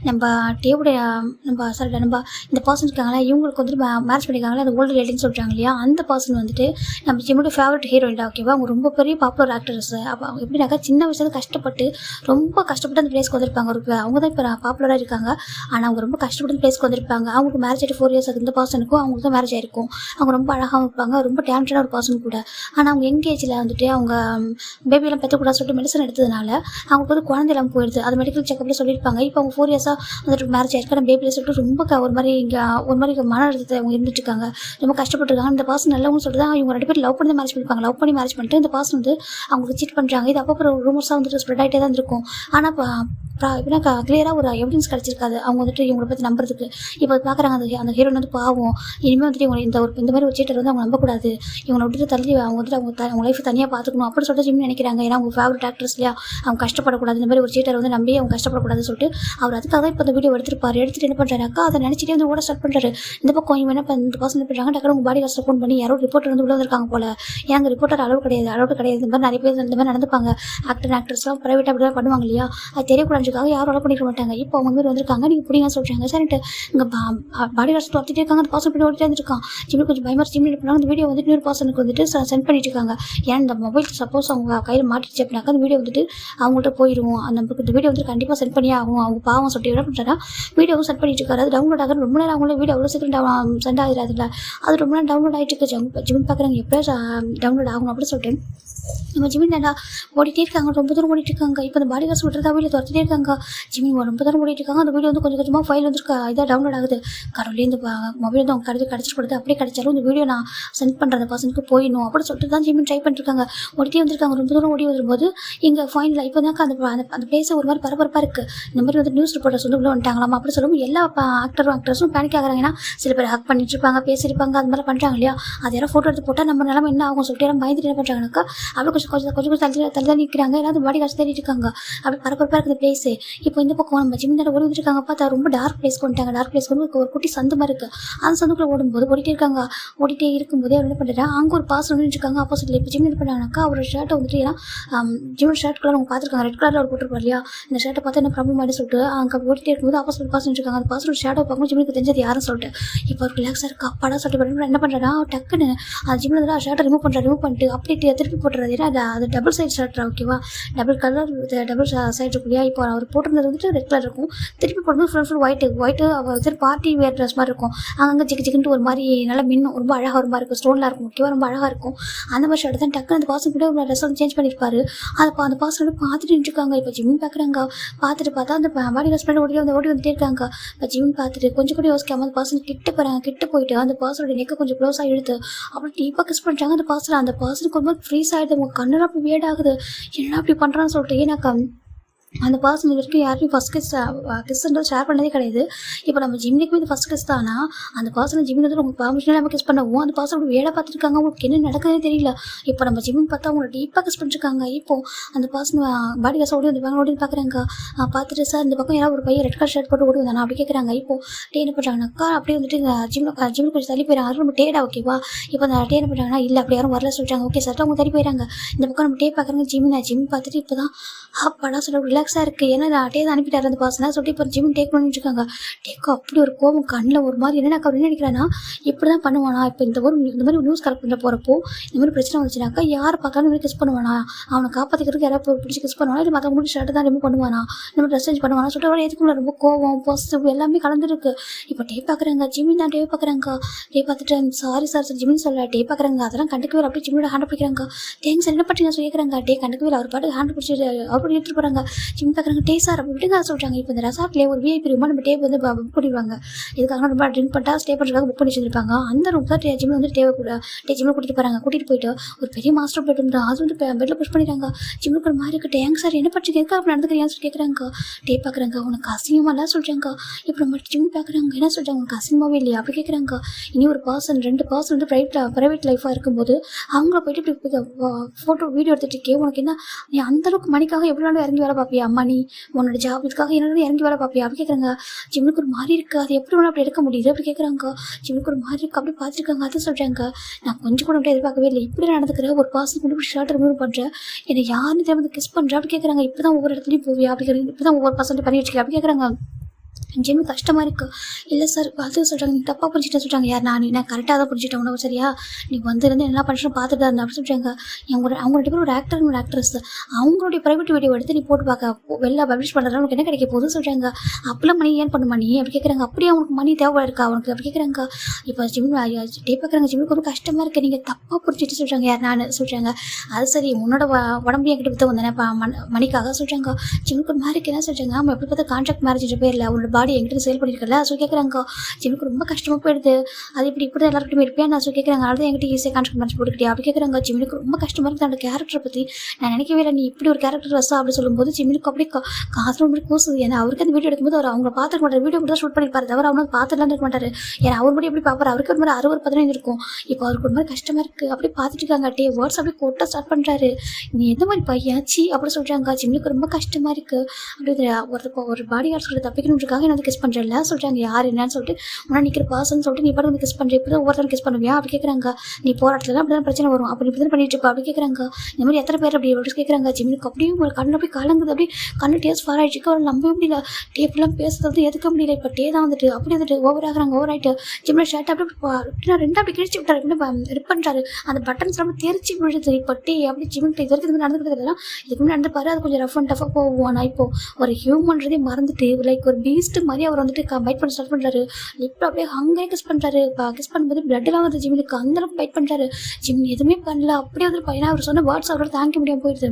நம்ம டேவுடைய நம்ம இந்த பர்சன் இருக்காங்களா, இவங்களுக்கு வந்துட்டு மேரேஜ் பண்ணியிருக்காங்களா, அந்த ஓல்டு லேடின்னு சொல்கிறாங்க இல்லையா, அந்த பர்சன் வந்துட்டு நம்ம ஜிம்முடைய ஃபேவரட் ஹீரோயின்டா. ஓகேவா, அவங்க ரொம்ப பெரிய பாப்புலர் ஆக்டர்ஸ். அப்போ அவங்க எப்படின்னாக்கா சின்ன வயசுல கஷ்டப்பட்டு ரொம்ப கஷ்டப்பட்டு அந்த பிளேஸ்க்கு வந்திருப்பாங்க. அவங்க தான் இப்போ பாப்புலராக இருக்காங்க. ஆனால் அவங்க ரொம்ப கஷ்டப்பட்டு அந்த பிளேஸ்க்கு வந்திருப்பாங்க. அவங்களுக்கு மேரேஜ் ஆகிட்டு 4 இயர்ஸ் இந்த பர்சனுக்கும் அவங்களுக்கு தான் மேரேஜ் ஆயிருக்கும். அவங்க ரொம்ப அழகாகவும் இருப்பாங்க, ரொம்ப டேலண்டடான ஒரு பர்சன் கூட. ஆனால் அவங்க எங்கேஜில் வந்துட்டு அவங்க பேபியெல்லாம் பெற்றக்கூடாது சொல்லிட்டு மெடிசன் எடுத்ததுனால அவங்களுக்கு வந்து குழந்தை எல்லாம் போயிடுது. அது மெடிக்கல் செக்கப்பில் சொல்லியிருப்பாங்க. இப்போ அவங்க 4 இயர்ஸாக வந்துட்டு மேரேஜ் ஆயிருக்காங்க, பேபியில் சொல்லிட்டு ரொம்ப ஒரு மாதிரி மன அழுத்தத்தை அவங்க இருந்துட்டு இருக்காங்க, ரொம்ப கஷ்டப்பட்டுருக்காங்க. இந்த பர்சன் நல்லவங்க சொல்லிட்டு தான் இவங்க 2 பேரும் லவ் பண்ணி மேரேஜ் பண்ணிப்பாங்க. லவ் பண்ணி மேரேஜ் பண்ணிட்டு இந்த பர்சன் வந்து அவங்களுக்கு சீட் பண்ணுறாங்க. இது அப்போ ரூமர்ஸாக வந்துட்டு ஸ்ப்ரெட் ஆகிட்டே தான் இருக்கும். ஆனால் எப்படின்னா கிளியராக ஒரு எவிடன்ஸ் கிடச்சிருக்காது அவங்க வந்துட்டு இவங்களை பற்றி நம்புறதுக்கு. இப்போ பார்க்குறாங்க அந்த ஹீரோன் வந்து பாவம், இனிமேல் வந்துட்டு இவங்க இந்த மாதிரி ஒரு சீட்டர் வந்து அவங்க நம்பக்கூடாது, இவங்களை விட்டுட்டு தள்ளி அவங்க வந்துட்டு அவங்க லைஃப் தனியாக பார்த்துக்கணும் அப்படி சொல்லிட்டு ஜிம்னி நினைக்கிறாங்க. ஏன்னா அவங்க ஃபேவரட் ஆக்டர்ஸ் இல்லையா, அவங்க கஷ்டப்படக்கூடாது, இந்த மாதிரி ஒரு சீட்டர் வந்து நம்பி அவங்க கஷ்டப்படக்கூடாதுன்னு சொல்லிட்டு அவர் அதுக்காக தான் இப்போ இந்த வீடியோ எடுத்துட்டு என்ன பண்ணுறாரு, அக்கா அதை நினச்சிட்டே வந்து ஓட ஸ்டார்ட் பண்ணுறாரு. இந்த பக்கம் இவன் என்ன இந்த பர்சன் பண்ணுறாங்க, டக்குனு உங்கள் பாடி காஸ்ட்டை ஃபோன் பண்ணி யாரோ ரிப்போர்ட்டர் வந்து உள்ள வந்திருக்காங்க போல. ஏன்னா அந்த ரிப்போர்ட்டர் அளவு கிடையாது. இந்த மாதிரி நிறைய பேர் இந்த மாதிரி நடந்துப்பாங்க. ஆக்டர்ஸ்லாம் ப்ரைவேட் அப்படி தான் பண்ணுவாங்க இல்லையா, அது தெரியக்கூடாதுக்காக யாரும் அலோ பண்ணிக்க மாட்டாங்க. இப்போ அவங்க மாதிரி வந்திருக்காங்க, நீங்கள் பிடிங்க சொல்கிறாங்க. சரிட்டு இங்கே பாடி காஸ்ட் துரத்திட்டே இருக்காங்க. அந்த பர்சன் பண்ணி ஓடிட்டே இருந்திருக்கான். ஜிம்மி கொஞ்சம் பயமாக ஜிம்மி பண்ணாங்க. இந்த வீடியோ வந்துட்டு இன்னொரு பர்சனுக்கு வந்துட்டு சென்ட் பண்ணிட்டு இருக்காங்க. ஏன்னா இந்த மொபைல் சப்போஸ் அவங்க கையில் மாட்டிச்சு அப்படின்னாக்கா அந்த வீடியோ வந்துட்டு அவங்கள்ட்ட போயிடுவோம். நமக்கு இந்த வீடியோ வந்து கண்டிப்பாக சென்ட் பண்ணி ஆகும். அவங்க பாவம் சொல்லிட்டு என்ன பண்ணுறாங்க, வீடியோவும் சென்ட் பண்ணிட்டு இருக்காரு. அது டவுன்லோட் ஆகிற ரொம்ப நேரம் அவங்களே வீடியோ அவ்வளோ சீக்கிரம் சென்ட் ஆகிடாதுல்ல, அது ரொம்ப நேரம் டவுன்லோட் ஆகிட்டு இருக்கு. ஜிம்மி பார்க்குறாங்க எப்போ டவுன்லோட் ஆகணும் அப்படின்னு சொல்லிட்டு நம்ம ஜிமின் நல்லா ஓடிட்டே இருக்காங்க. ரொம்ப தூரம் ஓடிட்டு இருக்காங்க. இப்போ அந்த பாடி காசு விட்டுறதா வீடியோ துரத்திட்டே இருக்காங்க. ஜிமின் ரொம்ப தூரம் ஓடிட்டு இருக்காங்க. அந்த வீடியோ வந்து கொஞ்சம் கொஞ்சமாக ஃபைல் வந்துருக்கு, இதாக டவுன்லோட் ஆகுது. கடவுளே இந்த மொபைல் வந்து அவங்க கிடச்சிட்டு அப்படியே கிடச்சாலும் இந்த வீடியோ நான் சென்ட் பண்ணுற அந்த பர்சனுக்கு போயிடணும் அப்படின்னு சொல்லிட்டு தான் ஜிமின் ட்ரை பண்ணிருக்காங்க. ஓடிட்டே வந்திருக்காங்க. ரொம்ப தூரம் ஓடி வரும்போது இங்கே ஃபைனில் இப்போ தான் அந்த பிளேஸை ஒரு மாதிரி பரபரப்பாக இருக்குது. இந்த மாதிரி வந்து நியூஸ் ரிப்போர்ட்டர்ஸ் வந்து உள்ள வந்துட்டாங்களாமா அப்படி சொல்லும்போது எல்லா ஆக்டர்ஸும் பேனிக் ஆகிறாங்க. ஏன்னா சில பேர் ஹக் பண்ணிட்டு இருப்பாங்க, பேசியிருப்பாங்க, அது மாதிரி பண்ணுறாங்க இல்லையா. அது யாரும் ஃபோட்டோ எடுத்து போட்டால் நம்ம நிலமை என்ன ஆகும் சொல்லிட்டு யாரும் பயந்துட்டு என்ன பண்ணுறாங்கனாக்கா அப்படி கொஞ்சம் தள்ளி நிற்கிறாங்க. எல்லாரும் பாடி காசு தேடிட்டு இருக்காங்க. அப்படி பரபரப்பாக இருக்குது பிளேஸு. இப்போ இந்த பக்கம் நம்ம ஜிம்மில் ஓடி வந்துருக்காங்க. பார்த்தா ரொம்ப டார்க் பிளேஸ் வந்துட்டாங்க. டார்க் பிளேஸ் வந்து ஒரு குட்டி சந்து மாதிரி இருக்குது. அந்த சந்துக்குள்ள ஓடும்போது ஓடிட்டே இருக்காங்க. ஓடிட்டே இருக்கும்போதே அவர் என்ன பண்ணுறாங்க, அங்கே ஒரு பாஸ் வந்து இருக்காங்க ஆப்போசிட்டில். இப்போ ஜிம் என்ன பண்ணுறாங்கனாக்கா அவர் ஷர்ட்டை வந்துட்டு ஏன்னா ஜிம்மோட ஷர்ட் கலர் அவங்க பார்த்துருக்காங்க, ரெட் கலரில் அவர் போட்டிருப்பார் இல்லையா. இந்த ஷர்ட்டை பார்த்து என்ன ப்ராப்ளம் ஆகிட்டு சொல்லிட்டு அங்கே ஓடிட்டே இருக்கும்போது ஆப்போசிட் பாஸ் இருக்காங்க. அந்த பாஸோட ஷர்ட்டை பார்க்கும்போது ஜிம்முக்கு தெரிஞ்சது யாரும் சொல்லிட்டு இப்போ அவருக்கு ரிலாக்ஸாக இருக்கா அப்பாடா சொல்லிட்டு என்ன பண்ணுறாங்க, டக்குன்னு ஜிம்மில் தான் ஷர்ட்டை ரிமூவ் பண்ணிட்டு அப்படியே திருப்பி போட்டுறது. ஏன்னா அது டபுள் சைட் ஷர்ட் ஓகேவா, டபுள் சைட் இருக்கும் இல்லையா. இப்போ அவர் போட்டிருந்தது வந்துட்டு ரெட் கலர் இருக்கும், திருப்பி போடும்போது ஃபுல் ஒயிட்டு அவர் வந்து பார்ட்டி வேர் ட்ரெஸ் மாதிரி இருக்கும். அங்கங்கே சிக்கிட்டு ஒரு மாதிரி நல்லா மின்னும், ரொம்ப அழகாக ஒரு மாதிரி இருக்கும், ஸ்டோன்லாம் இருக்கும் ஓகேவா, ரொம்ப அழகாக இருக்கும். அந்த மாதிரி ஷர்ட் தான் டக்குன்னு அந்த பாசன் கூட ஒரு ட்ரெஸ் வந்து சேஞ்ச் பண்ணியிருப்பாரு. அந்த பாசன் வந்து பார்த்துட்டு நின்றுருக்காங்க. இப்போ ஜிம்மின் பார்க்குறாங்க. பார்த்துட்டு பார்த்தா அந்த பாடி ஹஸ்பண்ட் ஓடி வந்துட்டே இருக்காங்க. இப்போ ஜிம்மின் பார்த்துட்டு கொஞ்சம் கூட யோசிக்காம அந்த பர்சன் கிட்ட போகிறாங்க. கிட்ட போயிட்டு அந்த பர்சனோட நெக்கை கொஞ்சம் க்ளோஸாக இழுத்து அப்புறம் டீப்பாக கிஸ் பண்ணுறாங்க. அந்த பர்சனுக்கு ரொம்ப ஃப்ரீஸ் ஆகிடுது. அவங்க கண்ணெல்லாம் அப்படி வேட் ஆகுது. என்ன அப்படி பண்ணுறான்னு சொல்லிட்டு ஏன்னாக்கா அந்த பர்சன் வரைக்கும் யாருக்கும் ஃபஸ்ட் கிஸ்ன்றது ஷேர் பண்ணதே கிடையாது. இப்போ நம்ம ஜிம்மிக்கு இது ஃபஸ்ட் கிஸ் தானா அந்த பர்சனை ஜிம்மில் வந்து உங்களுக்கு பர்மிஷன் நம்ம கிஸ் பண்ணுவோம். அந்த பர்சன் அப்படி வேலை பார்த்துருக்காங்க. அவங்களுக்கு என்ன நடக்குதுன்னு தெரியல. இப்போ நம்ம ஜிம்மின்னு பார்த்தா அவங்கள டீப்பாக கிஸ் பண்ணிருக்காங்க. இப்போது அந்த பர்சன் பாடி காசு ஓடி பார்க்குறாங்க. பார்த்துட்டு சார் இந்த பக்கம் யாராவது ஒரு பையன் ரெட் கலர் ஷர்ட் போட்டு ஓடி வந்தானா அப்படி கேட்குறாங்க. இப்போது என்ன பண்ணுறாங்கனாக்கா அப்படியே வந்துட்டு ஜிம்மில் கொஞ்சம் தள்ளி போயிடறாங்க. அது நம்ம டேடா ஓகேவா. இப்போ அந்த டே என்ன பண்ணுறாங்கன்னா இல்லை அப்படி யாரும் வரல சொல்லிட்டாங்க. ஓகே சார் அவங்க தள்ளி போயிடறாங்க. இந்த பக்கம் நம்ம டே பார்க்குறாங்க. ஜிம் பார்த்துட்டு இப்போ தான் அப்பாடா சொல்ல ரிலாக்ஸாக இருக்குது. ஏன்னா நான் டே தான் அனுப்பிட்டார் அந்த பர்சனை சொல்லிட்டு இப்போ ஜிம் டேக் பண்ணிட்டு இருக்காங்க. டேக்கோ அப்படி ஒரு கோவம் கண்ணில் ஒரு மாதிரி என்னென்ன அப்படின்னு நினைக்கிறேன்னா இப்படி தான் பண்ணுவானா. இப்போ இந்த மாதிரி நியூஸ் கலெக்ட் பண்ண போகிறப்போ இந்த மாதிரி பிரச்சனை வந்துச்சுனாக்கா யாரை பார்த்தாலும் இந்த மாதிரி கிஸ் பண்ணுவானா. அவனை காப்பாற்றிக்கிறதுக்கு யாராவது பிடிச்சி கிஸ் பண்ணுவானா இல்லை மற்ற முடிச்சு ஷர்ட்டு தான் ரிமூவ் பண்ணுவானா இந்த மாதிரி ட்ரெஸ் சேஞ்ச் பண்ணுவானா சொல்லிட்டு அவரை எதுக்குள்ள ரொம்ப கோவம் பாசிட்டிவ் எல்லாமே கலந்துருக்கு. இப்போ டே பார்க்குறாங்க. ஜிம்மின் தான் டே பார்க்குறாங்க. டே பார்த்துட்டு சாரி சார் ஜிம்மின் சொல்ல டே பார்க்குறாங்க. அதெல்லாம் கண்டுக்கவே அப்படியே ஜிம்மியோட ஹேண்ட் பிடிக்கிறாங்க. தேங்க்ஸ் என்ன பண்ணி நான் சொல்லிக்கிறாங்க. டே கண்டுக்கவே அவர் பாட்டு ஹேண்ட் பிடிச்சிட்டு அப்படி எடுத்துட்டு போகிறாங்க. ஜிம் பார்க்குறாங்க. டே சார் அப்படி விட்டுங்க சொல்கிறாங்க. இப்போ இந்த ரெசார்ட்லேயே ஒரு விஐபி ரூமாக நம்ம டேப் வந்து புக் பண்ணிடுவாங்க. இதுக்காக ரொம்ப ட்ரிங்க் பண்ணிட்டா ஸ்டே பண்ணுறதுக்காக புக் பண்ணி வச்சுருப்பாங்க. அந்த ரூம் தான் ஜிம்மில் வந்து ஜிம்மில் கூட்டிகிட்டு போகிறாங்க. கூட்டிகிட்டு போயிட்டு ஒரு பெரிய மாஸ்டர் பெட்ரூம் தான். அது வந்து பெட்டில் புஷ் பண்ணிடுறாங்க. ஜிம்முக்கு ஒரு மாதிரி இருக்குது. டேங்க் சார் என்ன பண்ணுறீங்க எதுக்காக அப்படி நடந்துக்கிறீங்கன்னு சொல்லி கேட்குறாங்க. டே பார்க்குறாங்க. உனக்கு அசிங்கமாலாம் சொல்கிறாங்க. இப்போ நம்ம ஜிம் பார்க்குறாங்க. என்ன சொல்கிறாங்க உனக்கு அசிங்கமாகவே இல்லையா அப்படி கேட்குறாங்க. இனி ஒரு ரெண்டு பர்சன் வந்து ப்ரைவேட் லைஃபாக இருக்கும்போது அவங்கள போயிட்டு இப்படி ஃபோட்டோ வீடியோ எடுத்துகிட்டு இருக்கே உனக்கு என்ன நீ அந்தளவுக்கு மணிக்காக எவ்வளோ நாள் இறங்கி வேலை பார்ப்பியா மணி உன்னோட ஜாப் இதுக்காக என்னோட இறங்கி வேலை பார்ப்பியா அப்படி கேட்குறாங்க. ஜிம்முக்கு ஒரு மாதிரி இருக்குது. அது எப்படி ஒன்று அப்படி எடுக்க முடியுது அப்படி கேட்குறாங்க. ஜிம்முக்கு ஒரு மாதிரி இருக்குது அப்படி பார்த்துருக்காங்க. அதை சொல்கிறாங்க. நான் கொஞ்சம் கூட அப்படி எதிர்பார்க்கவே இல்லை. இப்படி நடந்துக்கிற ஒரு பர்சன் கொண்டு ஷர்ட் ரிமூவ் பண்ணுறேன் என்னை யாருன்னு தெரியாமல் கிஸ் பண்ணுறேன் அப்படி கேட்குறாங்க. இப்படி தான் ஒவ்வொரு இடத்துலையும் போவியா அப்படி இப்படி தான் ஒவ்வொரு பர்சன்ட் பண்ணி வச்சுக்கேன் அப்படி கேட்குறாங்க. ஜிம்மு கஷ்டமாக இருக்குது. இல்லை சார் அது சொல்கிறாங்க. நீ தப்பாக புரிஞ்சுட்டு சொல்கிறாங்க. யார் நான் கரெக்டாக தான் புரிஞ்சுட்டேன் உனக்கு சரியா நீ வந்து என்ன பண்ணுறோம் பார்த்துட்டு தான் அப்படின்னு சொல்கிறாங்க. அவங்க ரெண்டு பேரும் ஒரு ஆக்டர் ஒரு ஆக்ட்ரஸ் அவங்களுடைய ப்ரைவேட் வீடியோ எடுத்து நீ போட்டு பார்க்க வெளில பப்ளிஷ் பண்ணுறதுனால உனக்கு என்ன கிடைக்க போகுதுன்னு சொல்கிறாங்க. அப்பெல்லாம் மணி ஏன் பண்ணுமா நீ அப்படி கேட்குறாங்க. அப்படியே அவனுக்கு மணி தேவை இருக்கா அவனுக்கு அப்படி கேட்குறாங்க. இப்போ ஜிம் டே பார்க்குறாங்க. ஜிம்முக்கு ரொம்ப கஷ்டமாக இருக்குது. நீங்கள் தப்பாக புரிஞ்சுட்டு சொல்கிறாங்க. யார் நான் சொல்கிறாங்க. அது சரி உன்னோட உடம்பு என்கிட்ட விட்டு வந்தேன் மணிக்காக சொல்கிறாங்க. ஜிம்முக்கு ஒரு மாதிரி என்ன சொல்கிறாங்க. நம்ம எப்படி பார்த்தா கான்ட்ராக்ட் மேரேஜ் பேரில் அவனோட பாடி எங்கிட்ட சேல் பண்ணியிருக்கல ஸோ கேட்குறாங்க. ஜிம்முக்கு ரொம்ப கஷ்டமாக போயிடுது. அது இப்படி தான் எல்லாருக்கிட்டையும் இருப்பேன் நான் ஸோ கேட்குறாங்க. அதனால என்கிட்ட ஈஸியாக கான்ட்ராக்ட் மேரேஜ் போட்டுக்கிட்டே அப்படி கேட்குறாங்க. ஜிம்முக்கு ரொம்ப கஷ்டமாக இருக்குது. அந்த கேரக்டரை பற்றி நான் நினைக்கவே இல்லை. நீ இப்படி ஒரு கேரக்டர் ரசா அப்படி சொல்லும்போது ஜிம்முக்கு அப்படியே காசு ரொம்ப கூசுது. ஏன்னா அவருக்கு அந்த வீடியோ எடுக்கும்போது அவர் அவங்க பார்த்துக்க மாட்டார். வீடியோ மட்டும் தான் ஷூட் பண்ணிப்பாரு தவிர அவனுக்கு பார்த்துலாம் இருக்க மாட்டார். ஏன்னா அவர் மட்டும் எப்படி பார்ப்பார். அவருக்கு ஒரு மாதிரி 60-15 இருக்கும். இப்போ அவருக்கு ஒரு மாதிரி கஷ்டமாக இருக்குது. அப்படியே பார்த்துட்டு இருக்காங்க. டே வேர்ட்ஸ் அப்படியே கொட்ட ஸ்டார்ட் பண்ணுறாரு. நீ எந்த மாதிரி பையாச்சு அப்படி சொல்கிறாங்க. ஜிம்முக்கு ரொம்ப கஷ்டமாக இருக்குது. அப்படி ஒரு பாடி கார்டு சொல்லிட்டு தப்பிக்கணுன்றதுக்காக என்ன கிஸ் பண்ணுறல சொல்கிறாங்க. யார் என்னன்னு சொல்லிட்டு உடனே நிற்கிற பர்சன் சொல்லிட்டு நீ பாட்டு வந்து கிஸ் பண்ணுற இப்போ தான் ஒவ்வொருத்தரும் கிஸ் பண்ணுவியா அப்படி கேட்குறாங்க. நீ போராட்டத்தில் அப்படி தான் பிரச்சனை வரும் அப்படி இப்படி தான் பண்ணிட்டு இருப்பா அப்படி கேட்குறாங்க. இந்த மாதிரி எத்தனை பேர் அப்படி எப்படி கேட்குறாங்க. ஜிம்முக்கு அப்படியே ஒரு கண்ணு அப்படியே கலங்குது. அப்படியே கண்ணு டேஸ்ட் ஃபார் ஆகிடுச்சு. அவர் நம்பவே முடியல. டேப்லாம் பேசுறது எதுக்க முடியல. இப்போ டே தான் வந்துட்டு அப்படி வந்துட்டு ஓவர் ஆகிறாங்க. ஓவர் ஆகிட்டு ஜிம்மில் ஷர்ட் அப்படியே ரெண்டு அப்படி கிழிச்சு விட்டார். எப்படி ரிப் பண்ணுறாரு. அந்த பட்டன்ஸ் ரொம்ப தெரிச்சு விழுது. இப்போ டே அப்படி ஜிம்மில் இது வரைக்கும் நடந்துக்கிறது இல்லை. இதுக்கு முன்னாடி நடந்துப்பாரு. அது கொஞ்சம் ரஃப் அண்ட் டஃபாக போவோம். ஆனால் இப்போ ஒரு ஹியூமன்றதே மறந்துட்டு லைக் ஒரு பீஸ்ட் மாதிரி அவர் வந்துட்டு பைட் பண்ண ஸ்டார்ட் பண்ணுறாரு. இப்போ அப்படியே ஹங்கே கிஸ் பண்ணுறாரு. கிஸ் பண்ணும்போது பிளட்லாம் வந்து ஜிம்முக்கு அந்தளவுக்கு பைட் பண்ணுறாரு. ஜிம் எதுவுமே பண்ணல. அப்படியே வந்து பையனா அவர் சொன்ன வேர்ட்ஸ் அவரோட தாங்க முடியாமல் போயிடுது.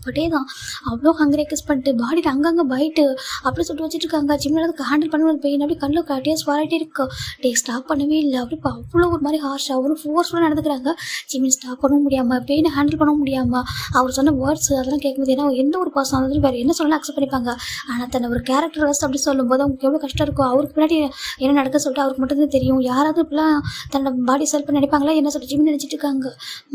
பட்டே தான் அவ்வளோ ஹங்கரே கிஸ் பண்ணிட்டு பாடியில் அங்கங்கே பைட்டு அப்படி சொல்லிட்டு வச்சுட்டு இருக்காங்க. ஜிம்மில் அதுக்கு ஹேண்டில் பண்ணுவது பெயின் அப்படி கண்ணில் கட்டியாக ஸ்வாரிட்டே இருக்கு. டே ஸ்டாப் பண்ணவே இல்லை. அப்படி இப்போ அவ்வளோ ஒரு மாதிரி ஹார்ஷாக அவ்வளோ ஃபோர்ஸ்ஃபுல்லாக நடந்துக்கிறாங்க. ஜிம்மில் ஸ்டாப் பண்ணவும் முடியாமல் பெயினை ஹேண்டில் பண்ணவும் முடியாமல் அவர் சொன்ன வேர்ட்ஸ் அதெல்லாம் கேட்கும்போது ஏன்னா எந்த ஒரு பர்சன் வந்து வேறு என்ன சொல்லலாம் அக்செப்ட் பண்ணிப்பாங்க. ஆனால் தன்னை ஒரு கேரக்டர் ரஸ் அப்படி சொல்லும்போது அவங்களுக்கு எவ்வளோ கஷ்டம் இருக்கும். அவருக்கு பின்னாடி என்ன நடக்க சொல்லிட்டு அவருக்கு மட்டும்தான் தெரியும். யாராவது இப்பெல்லாம் தன்னோட பாடி செல் பண்ணி நினைப்பாங்களா என்ன சொல்லிட்டு ஜிம் நினச்சிட்டு இருக்காங்க.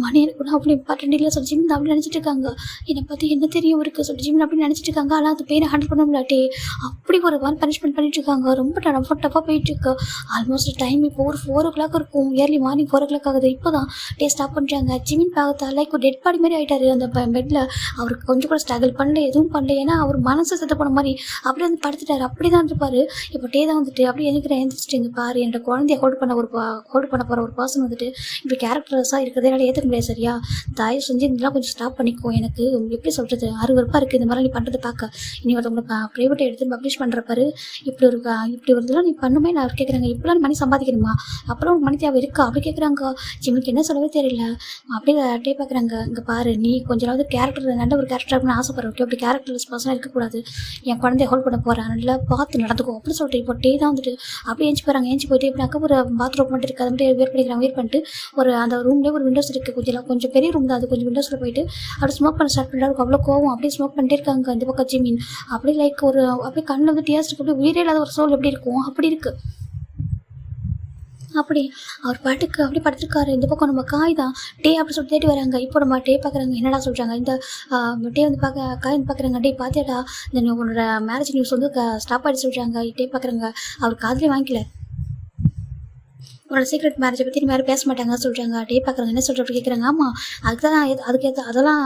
மணி எனக்கு அப்படி இம்பார்ட்டன்ட் இல்லை சொல்லி ஜிம் அப்படி நினச்சிட்டு இருக்காங்க. என்னை பற்றி என்ன தெரியும் இருக்குது சொல்லிட்டு ஜிம்மில் அப்படி நினச்சிட்டு இருக்காங்க. ஆனால் அது பெயினை ஹேண்டில் பண்ண முடியாட்டி அப்படி ஒரு வாரம் பனிஷ்மெண்ட் பண்ணிட்டு இருக்காங்க. ரொம்ப டஃபாக போயிட்டு இருக்கு. ஆல்மோஸ்ட் டைம் இப்போ ஒரு 4 o'clock இருக்கும். இயர்லி மார்னிங் 4 o'clock ஆகுது. இப்போ தான் டே ஸ்டாப் பண்ணுறாங்க. ஜிம்மின் பார்த்த லைக் ஒரு டெட் பாடி மாதிரி ஆகிட்டாரு. அந்த பெட்டில் அவருக்கு கொஞ்சம் கூட ஸ்ட்ரகிள் பண்ணல எதுவும் பண்ணல. ஏன்னா அவர் மனசை செத்து போன மாதிரி அப்படியே வந்து படுத்துட்டாரு. அப்படி தான் இருப்பார். இப்போ டே தான் வந்துட்டு அப்படியே எழுந்திரிச்சிட்டு இங்கே பாரு என்னோட குழந்தைய ஹோல்ட் பண்ண போகிற ஒரு பர்சன் வந்துட்டு இப்படி கேரக்டர்ஸாக இருக்கிறதே என்னால் ஏற்றுக்க முடியாது சரியா. தயவு செஞ்சு இதெல்லாம் கொஞ்சம் ஸ்டாப் பண்ணிக்கோ. எனக்கு எப்படி சொல்கிறது, அருவருப்பாக இருக்குது இந்த மாதிரி நீ பண்ணுறது பார்க்க. இனி ஒருத்தவங்களை ப்ரைவேட்டை எடுத்து பப்ளிஷ் பண்ணுறப்பாரு, இப்படி ஒரு இதெல்லாம் நீ பண்ணுமே. நான் அவர் கேட்குறாங்க, இப்படிலாம் மணி சம்பாதிக்கணுமா, அப்புறம் மணி தேவை இருக்கா அப்படி கேட்குறாங்க. ஜிம்மிக்கு என்ன சொல்லவே தெரியல. அப்படியே அப்படியே பார்க்குறாங்க. இங்கே பாரு, நீ கொஞ்சமாவது கேரக்டர் நல்ல ஒரு கேரக்டர் இருக்குன்னு ஆசைப்படுற, ஓகே, அப்படி கேரக்டர்லெஸ் பர்சனாக இருக்கக்கூடாது. என் குழந்தைய ஹோல்ட் பண்ண போகிறேன், நல்லா பார்த்து நடந்துக்கும் அப்படி சொல்லிட்டு இப்போ டே தான் வந்துட்டு அப்படியே ஏஞ்சி போகிறாங்க. ஏஞ்சி போயிட்டு இப்படினாக்கா ஒரு பாத்ரூம் மட்டும் இருக்குது, அதை மட்டும் வேர் பண்ணிட்டு ஒரு அந்த ரூம்லேயே ஒரு விண்டோஸ் இருக்குது, கொஞ்சம் பெரிய ரூம் தான் அது. கொஞ்சம் விண்டோஸில் போயிட்டு அப்படி ஸ்மோக் பண்ண ஸ்டார்ட் பண்ணுறாரு. அவ்வளோ கோவம், அப்படியே ஸ்மோக் பண்ணிட்டே இருக்காங்க. இந்த பக்கம் ஜிமின் அப்படியே லைக் ஒரு அப்படியே கண்ணில் வந்து டேஸ்ட் இருக்கு, அப்படியே உயிரே இல்லாத ஒரு சோல் எப்படி இருக்கும் அப்படி இருக்குது. அப்படி அவர் பாட்டுக்கு அப்படி படுத்திருக்காரு. இந்த பக்கம் நம்ம காய் தான் டே அப்படி சொல்லிட்டு தேடி வராங்க. இப்போ நம்ம டே பார்க்குறாங்க. என்னடா சொல்கிறாங்க இந்த டே வந்து காய் வந்து பார்க்குறாங்க. டே பார்த்தியாடா இந்த உன்னோட மேரேஜ் நியூஸ் வந்து ஸ்டாப் ஆகிட்டு சொல்கிறாங்க. டே பார்க்குறாங்க. அவர் காதுலேயே வாங்கிக்கல. உன்னோட சீக்ரெட் மேரேஜை பற்றி வேறு பேச மாட்டாங்க சொல்கிறாங்க. டே பார்க்குறாங்க. என்ன சொல்கிற அப்படி கேட்குறாங்க. ஆமாம் அதுக்கு தான் அதெல்லாம்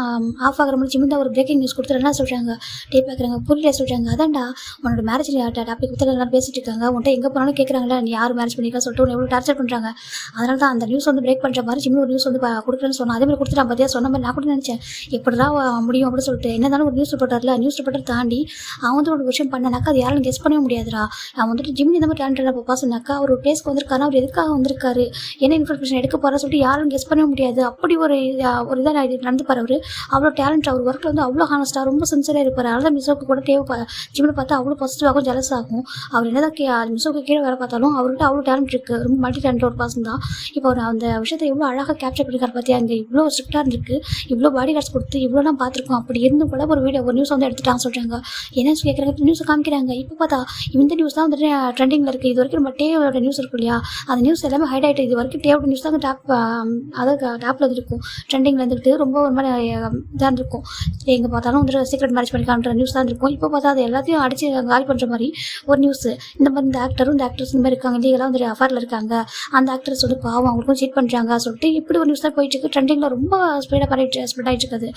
ஆஃப் ஆகிற மாதிரி ஜிமின் தான் ஒரு பிரேக்கிங் நியூஸ் கொடுத்துருன்னா சொல்கிறாங்க. டே பார்க்குறாங்க. புரியல சொல்கிறாங்க. அதான்டா உன்னோட மேரேஜ் டாபிக் பற்றி எல்லாம் பேசிட்டு இருக்காங்க. உன்ட்ட எங்கே போனாலும் கேட்குறாங்களா நீ யார் மேரேஜ் பண்ணிக்கலாம் சொல்லிட்டு உன்னை எவ்வளோ டார்ச்சர் பண்ணுறாங்க. அதனால தான் அந்த நியூஸ் வந்து பிரேக் பண்ணுற மாதிரி ஜிமின் ஒரு நியூஸ் வந்து கொடுக்குறேன்னு சொன்னால். அதே மாதிரி கொடுத்துட்டான் பார்த்தியா, சொன்ன மாதிரி நான் கூட நினச்சேன் எப்படிதான் முடியும் அப்படின்னு சொல்லிட்டு. என்னதாலும் ஒரு நியூஸ் ரிப்போர்ட்டரில் நியூஸ் ரிப்போர்ட்டர் தாண்டி அவன் வந்து ஒரு விஷயம் பண்ணனாக்கா அது யாரும் கெஸ் பண்ணவே முடியாதுடா. அவன் வந்துட்டு ஜிமின் இந்த மாதிரி டேலண்டடாக பார்ப்பான்னாக்கா அவர் ஒரு பிளேஸ்க்கு வந்திருக்காரு. அவர் எதுக்காக வந்திருக்காரு, என்ன இன்ஃபர்மேஷன் எடுக்க போகிறா சொல்லிட்டு யாரும் கெஸ் பண்ண முடியாது. அப்படி ஒரு இதாக இது நடந்துப்பார். அவர் அவ்வளோ டேலண்ட், அவர் ஒர்க்கில் வந்து அவ்வளோ ஹானஸ்ட்டாக ரொம்ப சின்சியராக இருப்பார். அதனால் மிஸ்ஸோக்கு கூட ஜிம்மில் பார்த்தா அவ்வளோ பாசிட்டிவாகும், ஜெலஸ் ஆகும். அவர் என்னதான் மிஸ்ஸோக்கு கீழே வேலை பார்த்தாலும் அவர்கிட்ட அவ்வளோ டேலண்ட் இருக்குது. ரொம்ப மல்டி டேலண்ட் ஒரு பர்சன் தான். இப்போ அவர் அந்த விஷயத்தை எவ்வளோ அழகாக கேப்சர் பண்ணியிருக்காரு பார்த்தியா. அங்கே இவ்வளோ ஸ்ட்ரிக்டாக இருந்திருக்கு, இவ்வளோ பாடி கார்ட்ஸ் கொடுத்து இவ்வளோலாம் பார்த்துருக்கோம். அப்படி இருந்தும் கூட ஒரு நியூஸ் வந்து எடுத்துட்டான்னு சொல்கிறாங்க. என்ன கேட்குறாங்க, நியூஸை காமிக்கிறாங்க. இப்போ பார்த்தா இந்த நியூஸ் தான் வந்துட்டு ட்ரெண்டிங்கில் இருக்குது. இது வரைக்கும் நம்ம டேவோட நியூஸ் இருக்கும் இல்லையா, அந்த நியூஸ் எல்லாமே ஹைட் ஆகிட்டு இது வரைக்கும் டேவோட நியூஸ் தான் டாப்பில் இருக்கும், ட்ரெண்டிங்கில் இருந்துட்டு ரொம்ப ஒரு மாதிரி இதாக இருக்கும். எங்கே பார்த்தாலும் வந்து சீக்ரெட் மேரேஜ் பண்ணிக்கான்ற நியூஸ் தான் இருக்கும். இப்போ பார்த்தா அது எல்லாத்தையும் அடித்து காலி பண்ணுற மாதிரி ஒரு நியூஸ். இந்த மாதிரி இந்த ஆக்டரும் இந்த ஆக்ட்ரஸ் இந்த மாதிரி இருக்காங்க, லீகலாக வந்து அஃபேரில் இருக்காங்க, அந்த ஆக்ட்ரஸ் வந்து பாவம் அவங்களுக்கும் சீட் பண்ணுறாங்க சொல்லிட்டு இப்படி ஒரு நியூஸ் தான் போயிட்டு இருக்கு. ட்ரெண்டிங்கில் ரொம்ப ஸ்பீட் ஆகிட்டு இருக்குது.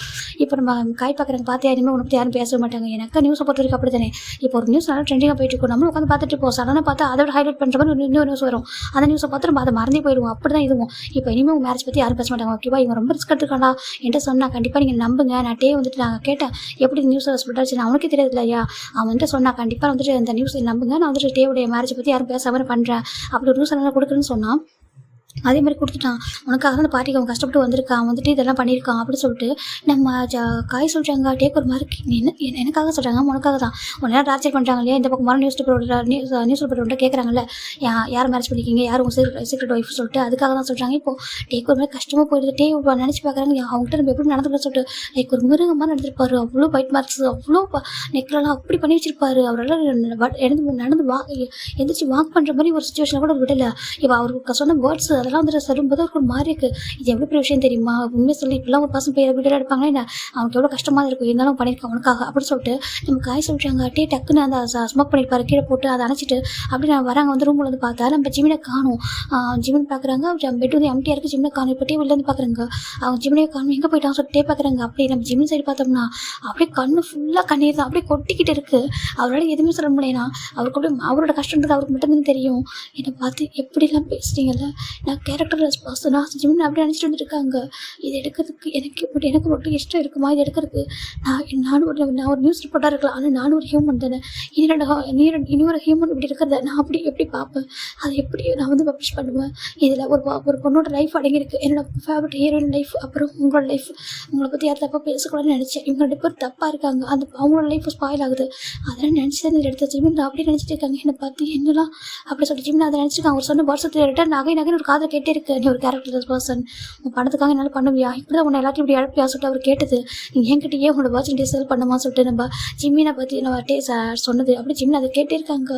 இப்போ நம்ம காய் பார்க்குறாங்க. பார்த்தியா இனிமேல் உனக்கு யாரும் பேச மாட்டாங்க. எனக்கு நியூஸை பொறுத்த வரைக்கும் அப்படி தானே. இப்போ ஒரு நியூஸ் நல்லா ட்ரெண்டிங்காக போயிட்டு இருக்கும், நம்மளும் உட்காந்து பார்த்துட்டு இருப்போம். சடனாக பார்த்தா அதோட ஹைலைட் பண்ணுற மாதிரி இன்னொரு நியூஸ் வரும். அந்த நியூஸை பார்த்து நம்ம அதை மறந்தே போயிடுவோம். அப்படி தான் இதுவும். இப்போ இனிமேல் உங்கள் மேரேஜ் பற்றி யாரும் பேச மாட்டாங்க. ஓகேவா, இவங்க ரொம்ப ரிஸ்க் எடுத்துருக்காண்டா என்கிட்ட சொன்னால் கண்டிப்பாக நீங்கள் நம்புங்க. நான் டே வந்துட்டு நாங்கள் கேட்டேன் எப்படி நியூஸ் ஸ்ப்ரெட் ஆச்சு, அவனுக்கே தெரியாது இல்லையா. அவன் வந்துட்டு சொன்னால் கண்டிப்பாக வந்துட்டு அந்த நியூஸை நம்புங்க, நான் வந்துட்டு டேவுடைய மேரேஜை பற்றி யாரும் பேசாமல் பண்ணுறேன் அப்படி ஒரு நியூஸ் எல்லாம் கொடுக்குறேன்னு சொன்னான். அதே மாதிரி கொடுத்துட்டான். உனக்காக அந்த பார்ட்டிக்கு அவன் கஷ்டப்பட்டு வந்திருக்கான், வந்துட்டு இதெல்லாம் பண்ணியிருக்கான் அப்படின்னு சொல்லிட்டு நம்ம காய் சொல்கிறாங்க. டேக் ஒரு மாதிரி எனக்காக சொல்கிறாங்க, உனக்காக தான் உன்ன டார்ச்சர் பண்ணுறாங்க இல்லையா. இந்த பக்கம் மரம் நியூஸ் பேப்பர் கேட்குறாங்கல்ல, யார் மேரேஜ் பண்ணிக்கிங்க, யார் உங்கள் சீக்ரெட் ஒய்ஃப் சொல்லிட்டு அதுக்காக தான் சொல்கிறாங்க. இப்போ டேக் ஒரு மாதிரி கஷ்டமாக போயிடுது. டே நினச்சி பார்க்குறாங்க அவங்ககிட்ட நம்ம எப்படி நடந்துக்க சொல்லிட்டு லைக் ஒரு மிருகமாக நடந்திருப்பாரு. அவ்வளோ பைட் மார்க்ஸ், அவ்வளோ நெக்லெல்லாம் அப்படி பண்ணி வச்சிருப்பாரு. அவரால் நடந்து எந்திரிச்சு வாக் பண்ணுற மாதிரி ஒரு சுச்சுவேஷனில் கூட விடலை. இப்போ அவருக்கு சொன்ன வேர்ட்ஸ் அதெல்லாம் வந்துட்டு சொல்லும்போது ஒரு மாதிரி இருக்குது. இது எவ்வளோ பெரிய விஷயம் தெரியுமா, உண்மையை சொல்லி இப்பெல்லாம் ஒரு பர்சன் பேர் வீடியோ எடுப்பாங்களே என்ன, அவனுக்கு எவ்வளோ கஷ்டமாக இருக்கும், இருந்தாலும் பண்ணியிருக்கான் அவனுக்காக அப்படின்னு சொல்லிட்டு நம்ம காய் சொல்கிறாங்க. டக்குன்னு அந்த ஸ்மோக் பண்ணியிருப்பாரு, கீழே போட்டு அதை அணைச்சிட்டு அப்படி நான் வராங்க. வந்து ரூமில் வந்து பார்த்தா நம்ம ஜிமினை காணும். ஜிமின் பார்க்குறாங்க, பெட் வந்து எம்டியாக இருக்குது, ஜிமினை காணும். இப்போ டேபிள் வந்து பார்க்குறாங்க, அவங்க ஜிமினே காணும், எங்கே போயிட்டாங்க சொல்லிட்டு பார்க்குறாங்க. அப்படி நம்ம ஜிமின் சைடு பார்த்தோம்னா அப்படியே கண்ணு ஃபுல்லாக கண்ணீர் தான் அப்படியே கொட்டிக்கிட்டு இருக்குது. அவரால் எதுவுமே சொல்ல முடியலைனா அவருக்கு அப்படியே அவரோட கஷ்டன்றது அவருக்கு மட்டும்தான் தெரியும். என்னை பார்த்து எப்படிலாம் பேசுகிறீங்கல்ல, நான் கேரக்டர்லெஸ் பர்சனாக ஜிமின் அப்படி நினச்சிட்டு வந்துருக்காங்க. இது எடுக்கிறதுக்கு எனக்கு மட்டும் இஷ்டம் இருக்குமா, இது எடுக்கிறதுக்கு நான் ஒரு நியூஸ் ரிப்போர்ட்டாக இருக்கலாம், ஆனால் நானும் ஒரு ஹியூமன் தானே. இனி ஒரு ஹியூமன் இப்படி இருக்கிறத நான் அப்படி எப்படி பார்ப்பேன், அதை எப்படி நான் வந்து பப்ளிஷ் பண்ணுவேன். இதில் ஒரு பொண்ணோட லைஃப் அடங்கியிருக்கு, என்னோட ஃபேவரட் ஹீரோயின் லைஃப், அப்புறம் உங்களோட லைஃப். உங்களை பற்றி யார் தப்பாக பேசக்கூடாதுன்னு நினச்சேன். இவங்க 2 பேர் தப்பாக இருக்காங்க, அவங்களோட லைஃப் ஸ்பாயில் ஆகுது. அதெல்லாம் நினச்சி தான் எடுத்த ஜிமின் அப்படி நினச்சிட்டு இருக்காங்க. என்னை பார்த்து என்னெல்லாம் அப்படி சொல்லிட்டு ஜிமின் அதை நினச்சிருக்காங்க. அவர் சொன்ன வருஷத்தில் ரிட்டர்ன் நகை ஒரு காதல் கேட்டே இருக்கு. நீ ஒரு கேரக்டர்லெஸ் பர்சன், உன் பணத்துக்காக என்னால் பண்ணுவியா, இப்படி தான் உன்னை எல்லாத்தையும் இப்படி இழப்பியா சொல்லிட்டு அவர் கேட்டது. நீ என்கிட்டயே உங்களோட பர்சன்டே சேல் பண்ணுமா சொல்லிட்டு நம்ம ஜிம்மினை பற்றி நம்ம சொன்னது. அப்படி ஜிம்மின் அதை கேட்டே இருக்காங்க.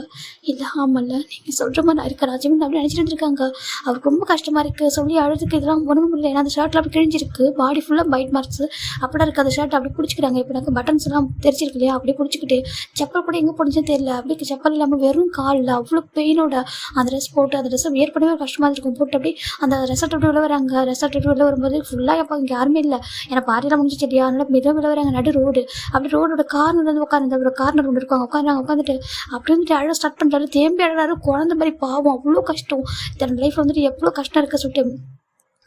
இல்லை ஆமல்ல நீங்கள் சொல்கிற மாதிரி நான் இருக்கா ஜிம்மின் அப்படி நினச்சிட்டு இருக்காங்க. அவருக்கு ரொம்ப கஷ்டமாக இருக்குது, சொல்லி அழுதுக்கு இதெல்லாம் ஒன்றும் இல்லை. ஏன்னா அந்த ஷர்ட்டில் அப்படி கிழிஞ்சிருக்கு, பாடி ஃபுல்லாக பைட் மார்க்ஸ் அப்படிலாம் இருக்குது. அந்த ஷர்ட் அப்படி பிடிச்சிக்கிறாங்க. இப்போ எனக்கு பட்டன்ஸ் எல்லாம் தெரிச்சிருக்கு இல்லையா, அப்படி பிடிச்சிக்கிட்டு செப்பல் கூட எங்கே பிடிச்சுன்னு தெரியல. அப்படி செப்பல் இல்லாமல் வெறும் காலில் அவ்வளோ பெயினோட அந்த ட்ரெஸ் போட்டு அந்த ட்ரெஸ்ஸை வேர் பண்ணவே கஷ்டமாக இருக்கும் போட்டு அப்படி அந்த ரெசார்ட் விட்டு வராங்க. ரெசார்ட் விட்டு வரும்போது ஃபுல்லாக எப்போ இங்கே யாருமே இல்லை, ஏன்னா பார்ட்டியெல்லாம் முடிஞ்சிச்சு இல்லையா, அதனால மெதுவாக வராங்க. நடு ரோடு அப்படி ரோடோட கார்னர் வந்து உட்காந்து ஒரு கார்னர் ஒன்று இருக்காங்க, உட்காந்துட்டு அப்படி வந்துட்டு அழகாக ஸ்டார்ட் பண்ணுறாரு. தேம்பி அழகாரு, குழந்தை மாதிரி பாவம், அவ்வளோ கஷ்டம். தன் லைஃப் வந்துட்டு எவ்வளோ கஷ்டம் இருக்க சொல்லிட்டு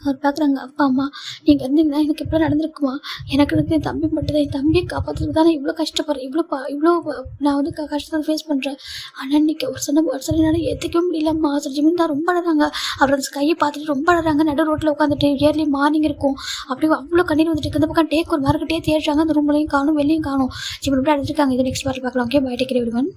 அவர் பார்க்குறாங்க, அப்பா அம்மா நீங்கள் இருந்தீங்கன்னா எனக்கு இப்படி நடந்திருக்குமா? எனக்கு இருந்து என் தம்பி மட்டும் என் தம்பியை காப்பாற்றுறதுக்கு தான் நான் இவ்வளோ கஷ்டப்படுறேன், இவ்வளோ நான் வந்து கஷ்டத்தை ஃபேஸ் பண்ணுறேன். ஆனால் இன்றைக்கி ஒரு சில என்னால் ஏற்றுக்கவே முடியலம்மா. ஜிமின் தான் ரொம்ப அழறாங்க. அவர் அந்த கையை பார்த்துட்டு ரொம்ப அழறாங்க. நடு ரோட்டில் உட்காந்துட்டு இயர்லி மார்னிங் இருக்கும். அப்படி அவ்வளோ கண்ணீர் வந்துட்டு இந்த பக்கம் டேக் ஒரு மார்க்கிட்டே தேடுறாங்க. அந்த ரூம்லையும் காணும், வெளியும் காணும். ஜிமின் இப்படி அழைச்சிருக்காங்க. இது நெக்ஸ்ட் பார்த்து பார்க்கலாம். Okay, bye, take care everyone.